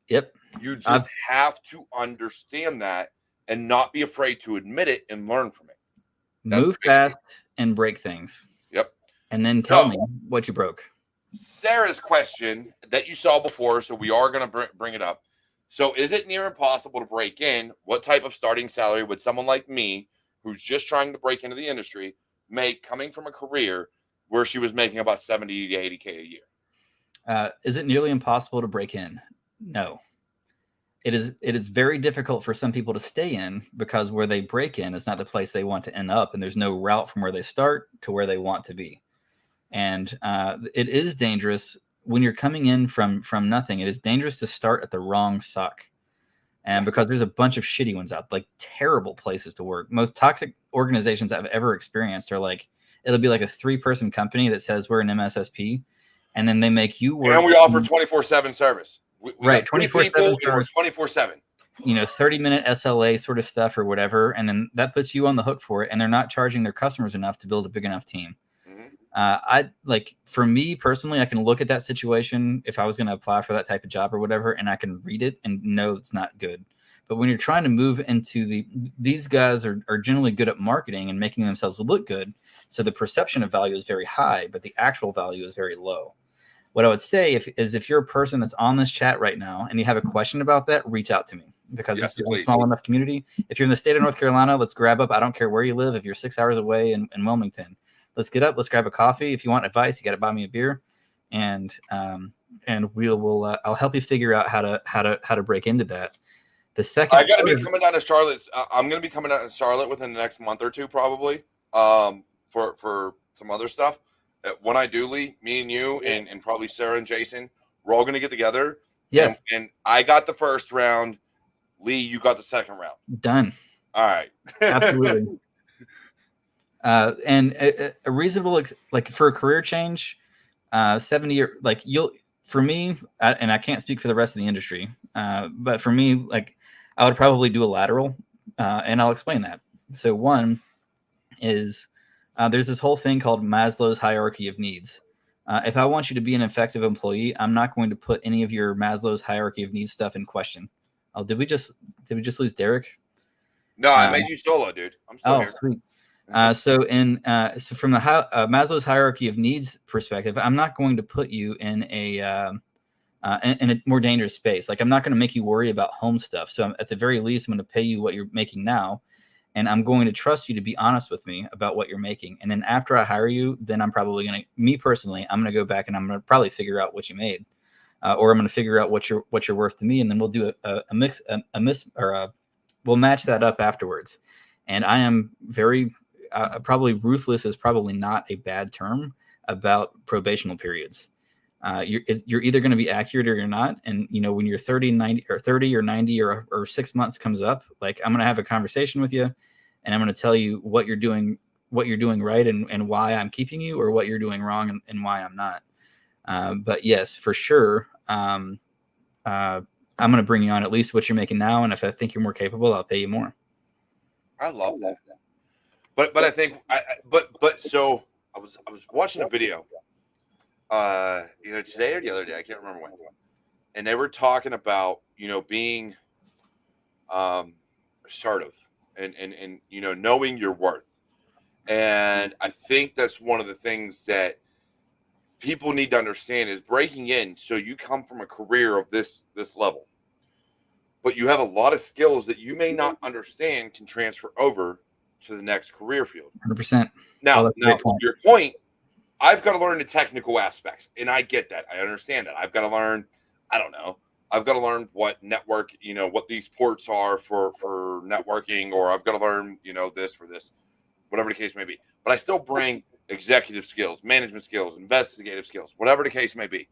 Yep. You just have to understand that and not be afraid to admit it and learn from it. Move fast and break things. Yep. And then tell me what you broke. Sarah's question that you saw before, so we are going to bring it up. So is it near impossible to break in? What type of starting salary would someone like me, who's just trying to break into the industry, make coming from a career where she was making about 70 to 80K a year? Is it nearly impossible to break in? No. It is very difficult for some people to stay in, because where they break in is not the place they want to end up, and there's no route from where they start to where they want to be. And it is dangerous when you're coming in from nothing. It is dangerous to start at the wrong SOC. And because there's a bunch of shitty ones out, like terrible places to work. Most toxic organizations I've ever experienced are like, it'll be like a 3-person company that says we're an MSSP, and then they make you work. And we offer 24/7 service. We right, 24/7 service. 24/7. 30-minute SLA sort of stuff or whatever, and then that puts you on the hook for it, and they're not charging their customers enough to build a big enough team. For me personally, I can look at that situation if I was going to apply for that type of job or whatever, and I can read it and know it's not good. But when you're trying to move into these guys are generally good at marketing and making themselves look good. So the perception of value is very high, but the actual value is very low. What I would say if you're a person that's on this chat right now and you have a question about that, reach out to me, because it's a small enough community. If you're in the state of North Carolina, let's grab up. I don't care where you live. If you're 6 hours away in Wilmington, let's get up. Let's grab a coffee. If you want advice, you got to buy me a beer, and we'll I'll help you figure out how to break into that. The second, I got to be coming down to Charlotte. I'm going to be coming down to Charlotte within the next month or two, probably, for some other stuff. When I do, Lee, me and you and probably Sarah and Jason, we're all going to get together. Yeah. And I got the first round. Lee, you got the second round. Done. All right. Absolutely. And a reasonable, like for a career change, 70 like for me, and I can't speak for the rest of the industry, but for me, like I would probably do a lateral, and I'll explain that. So one is there's this whole thing called Maslow's hierarchy of needs. If I want you to be an effective employee, I'm not going to put any of your Maslow's hierarchy of needs stuff in question. Oh, did we just lose Derek? No, I made you solo, dude. I'm still here. Sweet. So from the Maslow's hierarchy of needs perspective, I'm not going to put you in a more dangerous space. Like I'm not going to make you worry about home stuff. So at the very least, I'm going to pay you what you're making now, and I'm going to trust you to be honest with me about what you're making. And then after I hire you, then I'm probably going to, me personally, I'm going to go back and I'm going to probably figure out what you made, or I'm going to figure out what you're worth to me, and then we'll do we'll match that up afterwards. And I am very probably ruthless is probably not a bad term about probational periods. You're either going to be accurate or you're not. And, when you're 30 or 90 or 6 months comes up, like I'm going to have a conversation with you, and I'm going to tell you what you're doing right and why I'm keeping you, or what you're doing wrong and why I'm not. But yes, for sure. I'm going to bring you on at least what you're making now. And if I think you're more capable, I'll pay you more. I love that. But I think, so I was watching a video, either today or the other day, I can't remember when, and they were talking about, being, assertive and, knowing your worth. And I think that's one of the things that people need to understand is breaking in. So you come from a career of this level, but you have a lot of skills that you may not understand can transfer over to the next career field. 100%. Now to your point, I've got to learn the technical aspects, and I get that. I understand that. I've got to learn, I've got to learn what network, what these ports are for networking, or I've got to learn, this for this, whatever the case may be. But I still bring executive skills, management skills, investigative skills, whatever the case may be.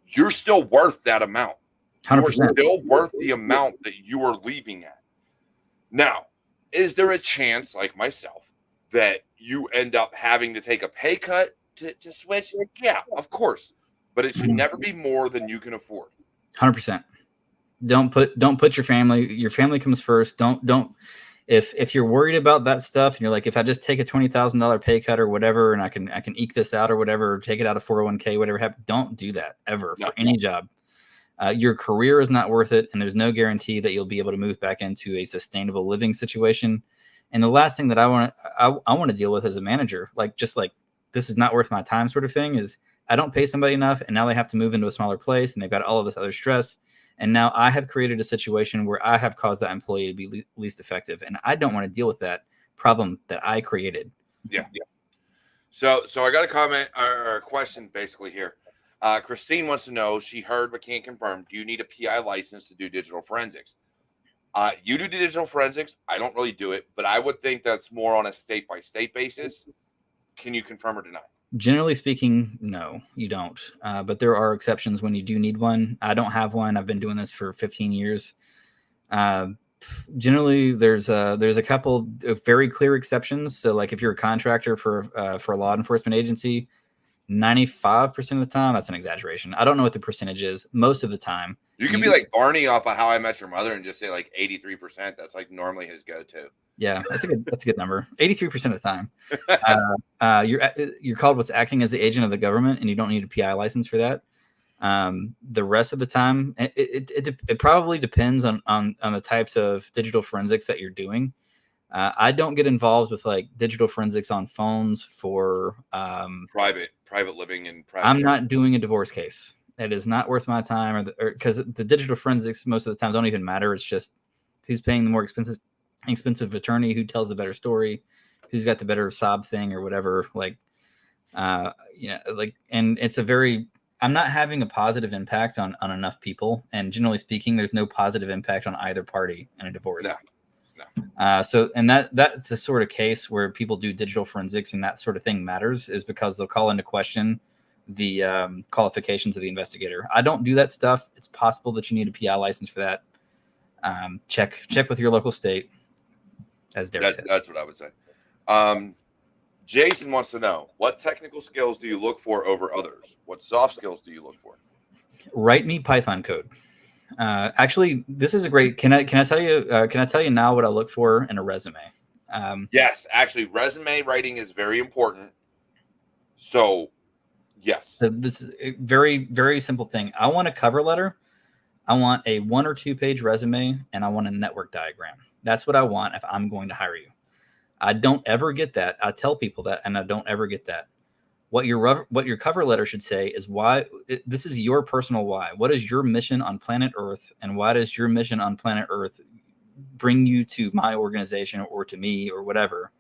You're still worth that amount. 100%. You're still worth the amount that you are leaving at. Now, is there a chance, like myself, that you end up having to take a pay cut to switch? Yeah, of course. But it should never be more than you can afford. 100%. Don't put your family comes first. Don't if you're worried about that stuff and you're like, if I just take a $20,000 pay cut or whatever, and I can eke this out or whatever, or take it out of 401k, whatever happens, don't do that ever for any job. Your career is not worth it, and there's no guarantee that you'll be able to move back into a sustainable living situation. And the last thing that I want to deal with as a manager, like this is not worth my time sort of thing, is I don't pay somebody enough, and now they have to move into a smaller place, and they've got all of this other stress. And now I have created a situation where I have caused that employee to be least effective, and I don't want to deal with that problem that I created. Yeah. So I got a comment or a question basically here. Christine wants to know, she heard but can't confirm, do you need a PI license to do digital forensics? You do digital forensics. I don't really do it, but I would think that's more on a state-by-state basis. Can you confirm or deny? Generally speaking, no, you don't. But there are exceptions when you do need one. I don't have one. I've been doing this for 15 years. Generally, there's a couple of very clear exceptions. So like if you're a contractor for a law enforcement agency, 95% of the time, that's an exaggeration. I don't know what the percentage is. Most of the time, you can be like Barney off of How I Met Your Mother and just say like 83%. That's like normally his go-to. Yeah, that's a good number. 83% of the time, you're called what's acting as the agent of the government, and you don't need a PI license for that. The rest of the time, it probably depends on the types of digital forensics that you're doing. I don't get involved with like digital forensics on phones for private living and private. I'm not doing a divorce case. It is not worth my time, or because the digital forensics most of the time don't even matter. It's just who's paying the more expensive attorney, who tells the better story, who's got the better sob thing or whatever. And it's I'm not having a positive impact on enough people. And generally speaking, there's no positive impact on either party in a divorce. No. That's the sort of case where people do digital forensics and that sort of thing matters, is because they'll call into question the qualifications of the investigator. I don't do that stuff. It's possible that you need a PI license for that. Check with your local state, as Derek said. That's what I would say. Jason wants to know, what technical skills do you look for over others? What soft skills do you look for? Write me Python code. Actually, this is a great. Can I tell you? Can I tell you now what I look for in a resume? Yes, actually, resume writing is very important. So, yes. So this is a very, very simple thing. I want a cover letter. I want a 1 or 2 page resume, and I want a network diagram. That's what I want if I'm going to hire you. I don't ever get that. I tell people that, and I don't ever get that. What your cover letter should say is why. This is your personal why. What is your mission on planet Earth, and why does your mission on planet Earth bring you to my organization or to me or whatever?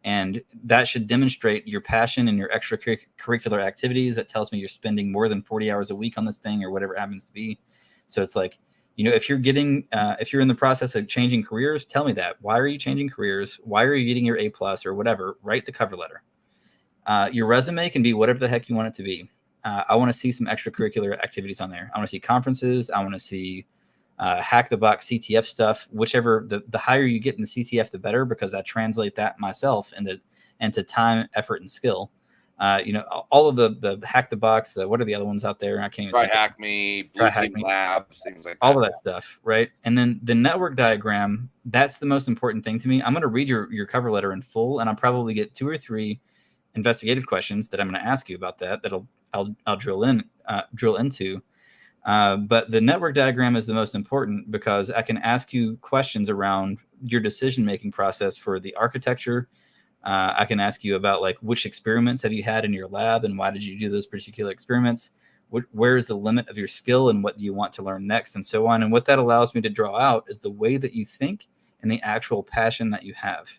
And that should demonstrate your passion and your extracurricular activities. That tells me you're spending more than 40 hours a week on this thing or whatever it happens to be. So it's like, if you're if you're in the process of changing careers, tell me that. Why are you changing careers? Why are you getting your A+ or whatever? Write the cover letter. Your resume can be whatever the heck you want it to be. I want to see some extracurricular activities on there. I want to see conferences. I want to see hack the box CTF stuff. Whichever, the higher you get in the CTF, the better, because I translate that myself into time, effort, and skill. All of the hack the box. What are the other ones out there? I can't even think. Hack Me, Blue Team Labs, things like that. All of that stuff, right? And then the network diagram. That's the most important thing to me. I'm going to read your cover letter in full, and I'll probably get 2 or 3 investigative questions that I'm going to ask you about that I'll drill into. But the network diagram is the most important because I can ask you questions around your decision-making process for the architecture. I can ask you about like which experiments have you had in your lab and why did you do those particular experiments? Where is the limit of your skill and what do you want to learn next, and so on. And what that allows me to draw out is the way that you think and the actual passion that you have.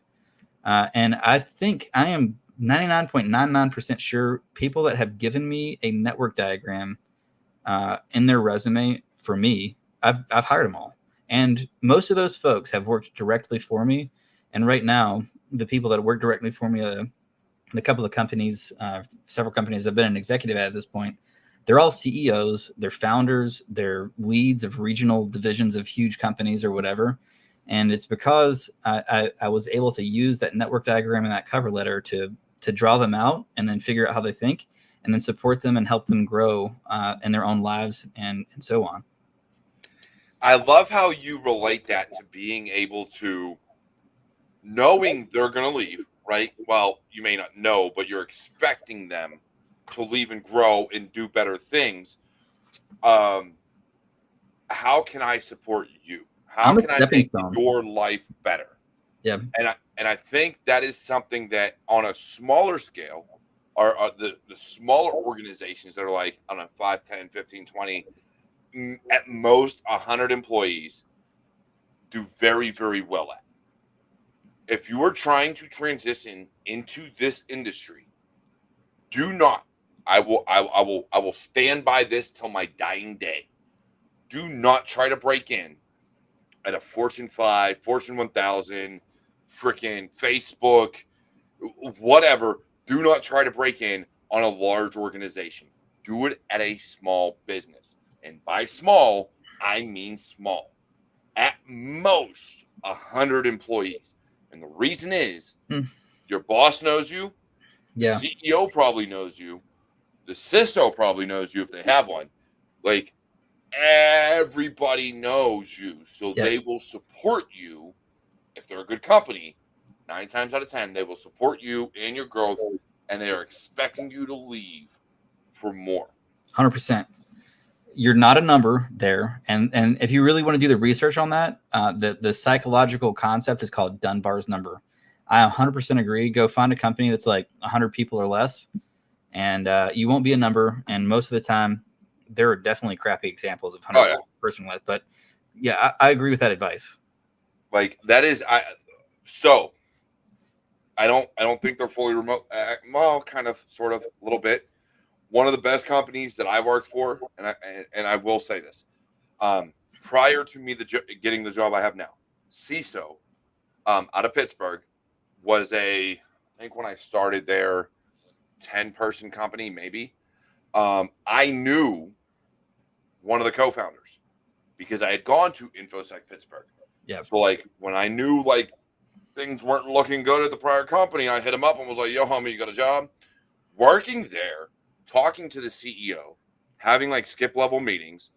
And I think I am 99.99% sure people that have given me a network diagram in their resume for me, I've hired them all. And most of those folks have worked directly for me. And right now, the people that work directly for me, the couple of companies, several companies I've been an executive at this point, they're all CEOs, they're founders, they're leads of regional divisions of huge companies or whatever. And it's because I was able to use that network diagram and that cover letter to draw them out and then figure out how they think and then support them and help them grow in their own lives and so on. I love how you relate that to being able to knowing they're going to leave, right? Well, you may not know, but you're expecting them to leave and grow and do better things. How can I support you? How can I make your life better? Yeah. And I think that is something that on a smaller scale are the smaller organizations that are like, I don't know, 5, 10, 15, 20, at most 100 employees do very, very well at. If you are trying to transition into this industry, do not, I will stand by this till my dying day. Do not try to break in at a Fortune 5, Fortune 1000, freaking Facebook, whatever. Do not try to break in on a large organization. Do it at a small business. And by small, I mean small. At most, 100 employees. And the reason is your boss knows you. Yeah. The CEO probably knows you. The CISO probably knows you if they have one. Like, everybody knows you. So they will support you. If they're a good company, 9 times out of 10, they will support you and your growth, and they are expecting you to leave for more. 100%. You're not a number there. And if you really want to do the research on that, the psychological concept is called Dunbar's number. I 100% agree. Go find a company that's like 100 people or less, and you won't be a number. And most of the time, there are definitely crappy examples of 100 person less. But yeah, I agree with that advice. Like that is, so I don't think they're fully remote. Well, kind of, sort of, a little bit. One of the best companies that I worked for, and I will say this, prior to me getting the job I have now, CISO, out of Pittsburgh, was I think when I started there, 10-person company maybe. I knew one of the co-founders because I had gone to InfoSec Pittsburgh. Yeah. So like when I knew like things weren't looking good at the prior company, I hit him up and was like, yo, homie, you got a job? Working there, talking to the CEO, having like skip level meetings,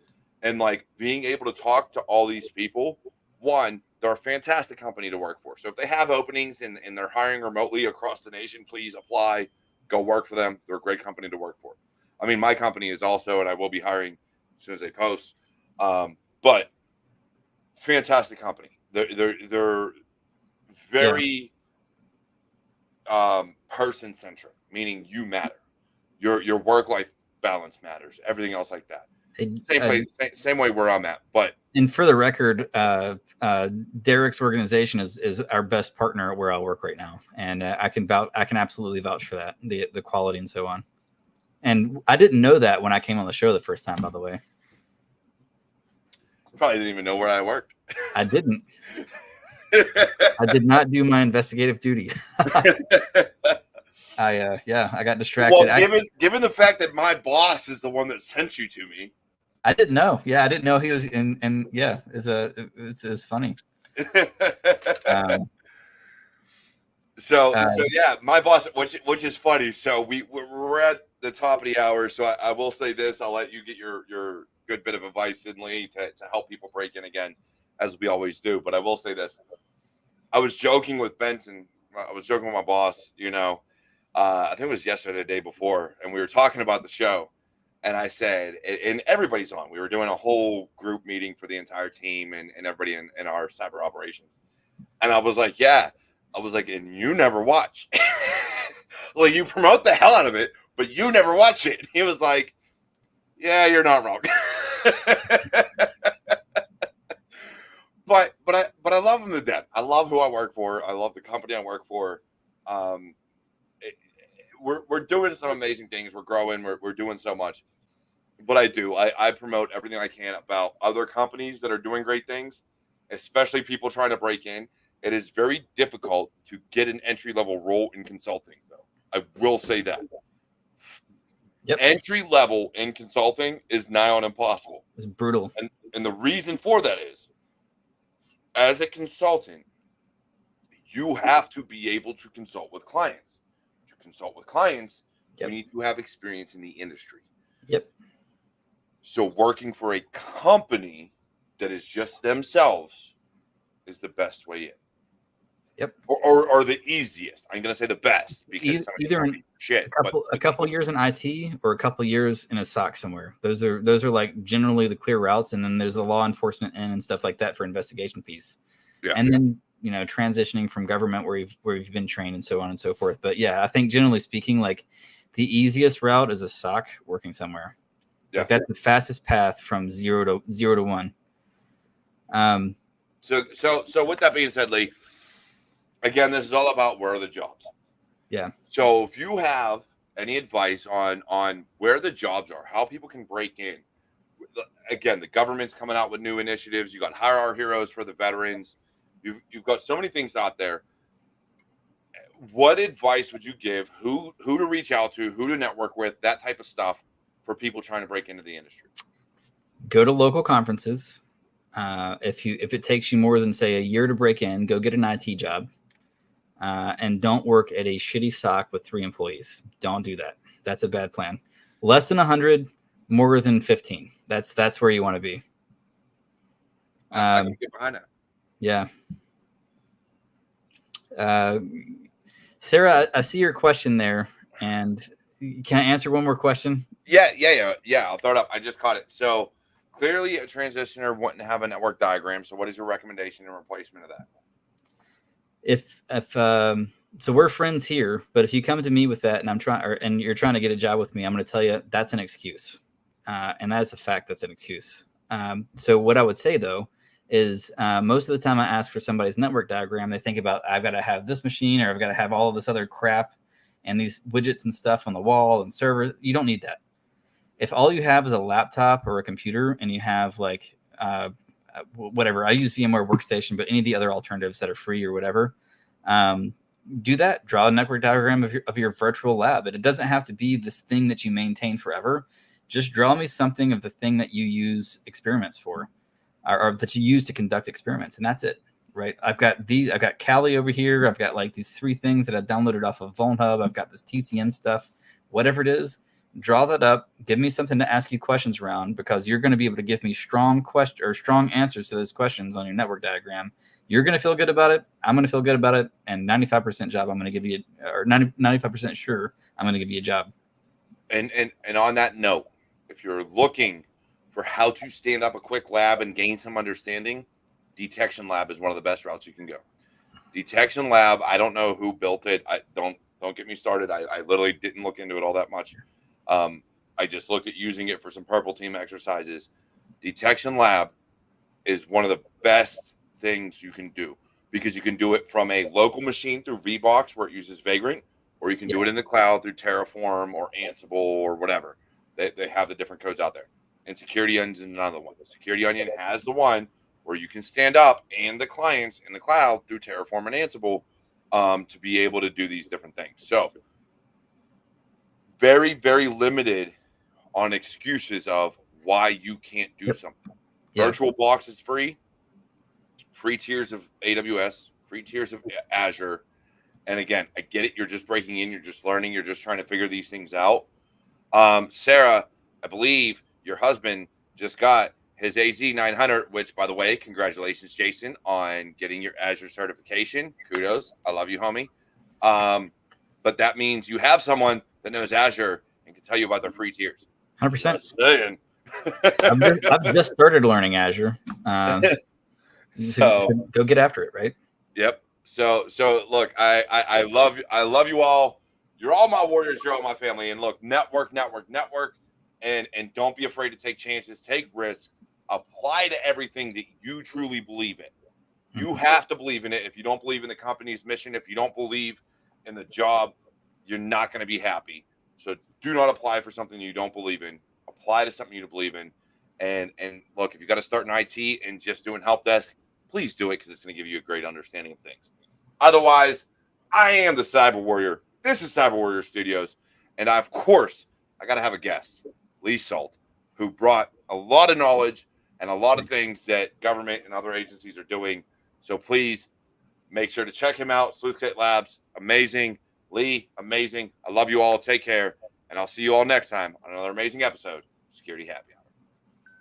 and like being able to talk to all these people. One, they're a fantastic company to work for. So if they have openings and they're hiring remotely across the nation, please apply, go work for them. They're a great company to work for. I mean, my company is also, and I will be hiring as soon as they post. But fantastic company. They're very person centric, meaning you matter. Your work life balance matters. Everything else like that. Same way where I'm at. But and for the record, Derek's organization is our best partner where I work right now, and I can absolutely vouch for that, the quality and so on. And I didn't know that when I came on the show the first time, by the way. Probably didn't even know where I worked. I didn't. I did not do my investigative duty. I got distracted. Well, given the fact that my boss is the one that sent you to me, I didn't know. Yeah, I didn't know he was in. And yeah, it's funny. So yeah, my boss, which is funny. So we're at the top of the hour. So I will say this. I'll let you get your good bit of advice in, Lee, to help people break in again, as we always do. But I will say this. I was joking with Benson. I was joking with my boss, I think it was yesterday, the day before, and we were talking about the show. And I said, and everybody's on. We were doing a whole group meeting for the entire team and everybody in our cyber operations. And I was like, and you never watch. Like, you promote the hell out of it, but you never watch it. He was like, yeah, you're not wrong. But I love him to death. I love who I work for. I love the company I work for. We're doing some amazing things. We're growing. We're doing so much. But I promote everything I can about other companies that are doing great things, especially people trying to break in. It is very difficult to get an entry-level role in consulting, though. I will say that. Yep. Entry level in consulting is nigh on impossible. It's brutal. And the reason for that is, as a consultant, you have to be able to consult with clients. To consult with clients, you need to have experience in the industry. Yep. So working for a company that is just themselves is the best way in. Yep. Or the easiest. I'm going to say the best, because either a couple years in IT or a couple years in a SOC somewhere. Those are like generally the clear routes, and then there's the law enforcement and stuff like that for investigation piece. Yeah. And then transitioning from government where you've been trained and so on and so forth. But yeah, I think generally speaking, like the easiest route is a SOC working somewhere. Yeah. Like that's the fastest path from zero to one. So with that being said, Lee, again, this is all about where are the jobs. Yeah. So if you have any advice on where the jobs are, how people can break in, again, the government's coming out with new initiatives. You got Hire Our Heroes for the veterans. You've got so many things out there. What advice would you give? Who to reach out to, who to network with, that type of stuff for people trying to break into the industry? Go to local conferences. If it takes you more than, say, a year to break in, go get an IT job. And don't work at a shitty SOC with 3 employees. Don't do that. That's a bad plan. Less than 100, more than 15. That's where you want to be. I can get behind that. Yeah. Sarah, I see your question there, and can I answer one more question? Yeah. I'll throw it up. I just caught it. So clearly, a transitioner wanting to have a network diagram. So what is your recommendation in replacement of that? If so we're friends here, but if you come to me with that and you're trying to get a job with me, I'm going to tell you that's an excuse. And that's a fact. That's an excuse. So what I would say though, is most of the time I ask for somebody's network diagram, they think about, I've got to have this machine, or I've got to have all of this other crap and these widgets and stuff on the wall and server. You don't need that. If all you have is a laptop or a computer and you have like, whatever, I use VMware Workstation, but any of the other alternatives that are free or whatever, do that. Draw a network diagram of your virtual lab. And it doesn't have to be this thing that you maintain forever. Just draw me something of the thing that you use experiments for, or that you use to conduct experiments, and that's it. right? I've got Kali over here. I've got like these 3 things that I downloaded off of VulnHub. I've got this TCM stuff, whatever it is. Draw that up. Give me something to ask you questions around, because you're going to be able to give me strong answers to those questions on your network diagram. You're going to feel good about it. I'm going to feel good about it. And 95% job, I'm going to give you, or 95% sure, I'm going to give you a job. And on that note, if you're looking for how to stand up a quick lab and gain some understanding, Detection Lab is one of the best routes you can go. Detection Lab, I don't know who built it. I don't get me started. I literally didn't look into it all that much. I just looked at using it for some purple team exercises. Detection Lab is one of the best things you can do, because you can do it from a local machine through VBox where it uses Vagrant, or you can do it in the cloud through Terraform or Ansible or whatever. They have the different codes out there. And Security Onion is another one. Security Onion has the one where you can stand up and the clients in the cloud through Terraform and Ansible to be able to do these different things. So very, very limited on excuses of why you can't do something. VirtualBox is free tiers of AWS, free tiers of Azure. And again, I get it. You're just breaking in. You're just learning. You're just trying to figure these things out. Sarah, I believe your husband just got his AZ900, which, by the way, congratulations, Jason, on getting your Azure certification. Kudos. I love you, homie. But that means you have someone that knows Azure and can tell you about their free tiers. 100%. I've just started learning Azure. So go get after it, right? Yep. So look, I love you all. You're all my warriors. You're all my family. And look, network, and don't be afraid to take chances, take risks, apply to everything that you truly believe in. You have to believe in it. If you don't believe in the company's mission, if you don't believe in the job, you're not going to be happy. So do not apply for something you don't believe in. Apply to something you believe in. And look, if you got to start in IT and just doing help desk, please do it, because it's going to give you a great understanding of things. Otherwise, I am the Cyber Warrior. This is Cyber Warrior Studios. And I got to have a guest, Lee Sult, who brought a lot of knowledge and a lot of things that government and other agencies are doing. So please make sure to check him out. Sleuthkit Labs, amazing. Lee, amazing. I love you all. Take care. And I'll see you all next time on another amazing episode of Security Happy Hour.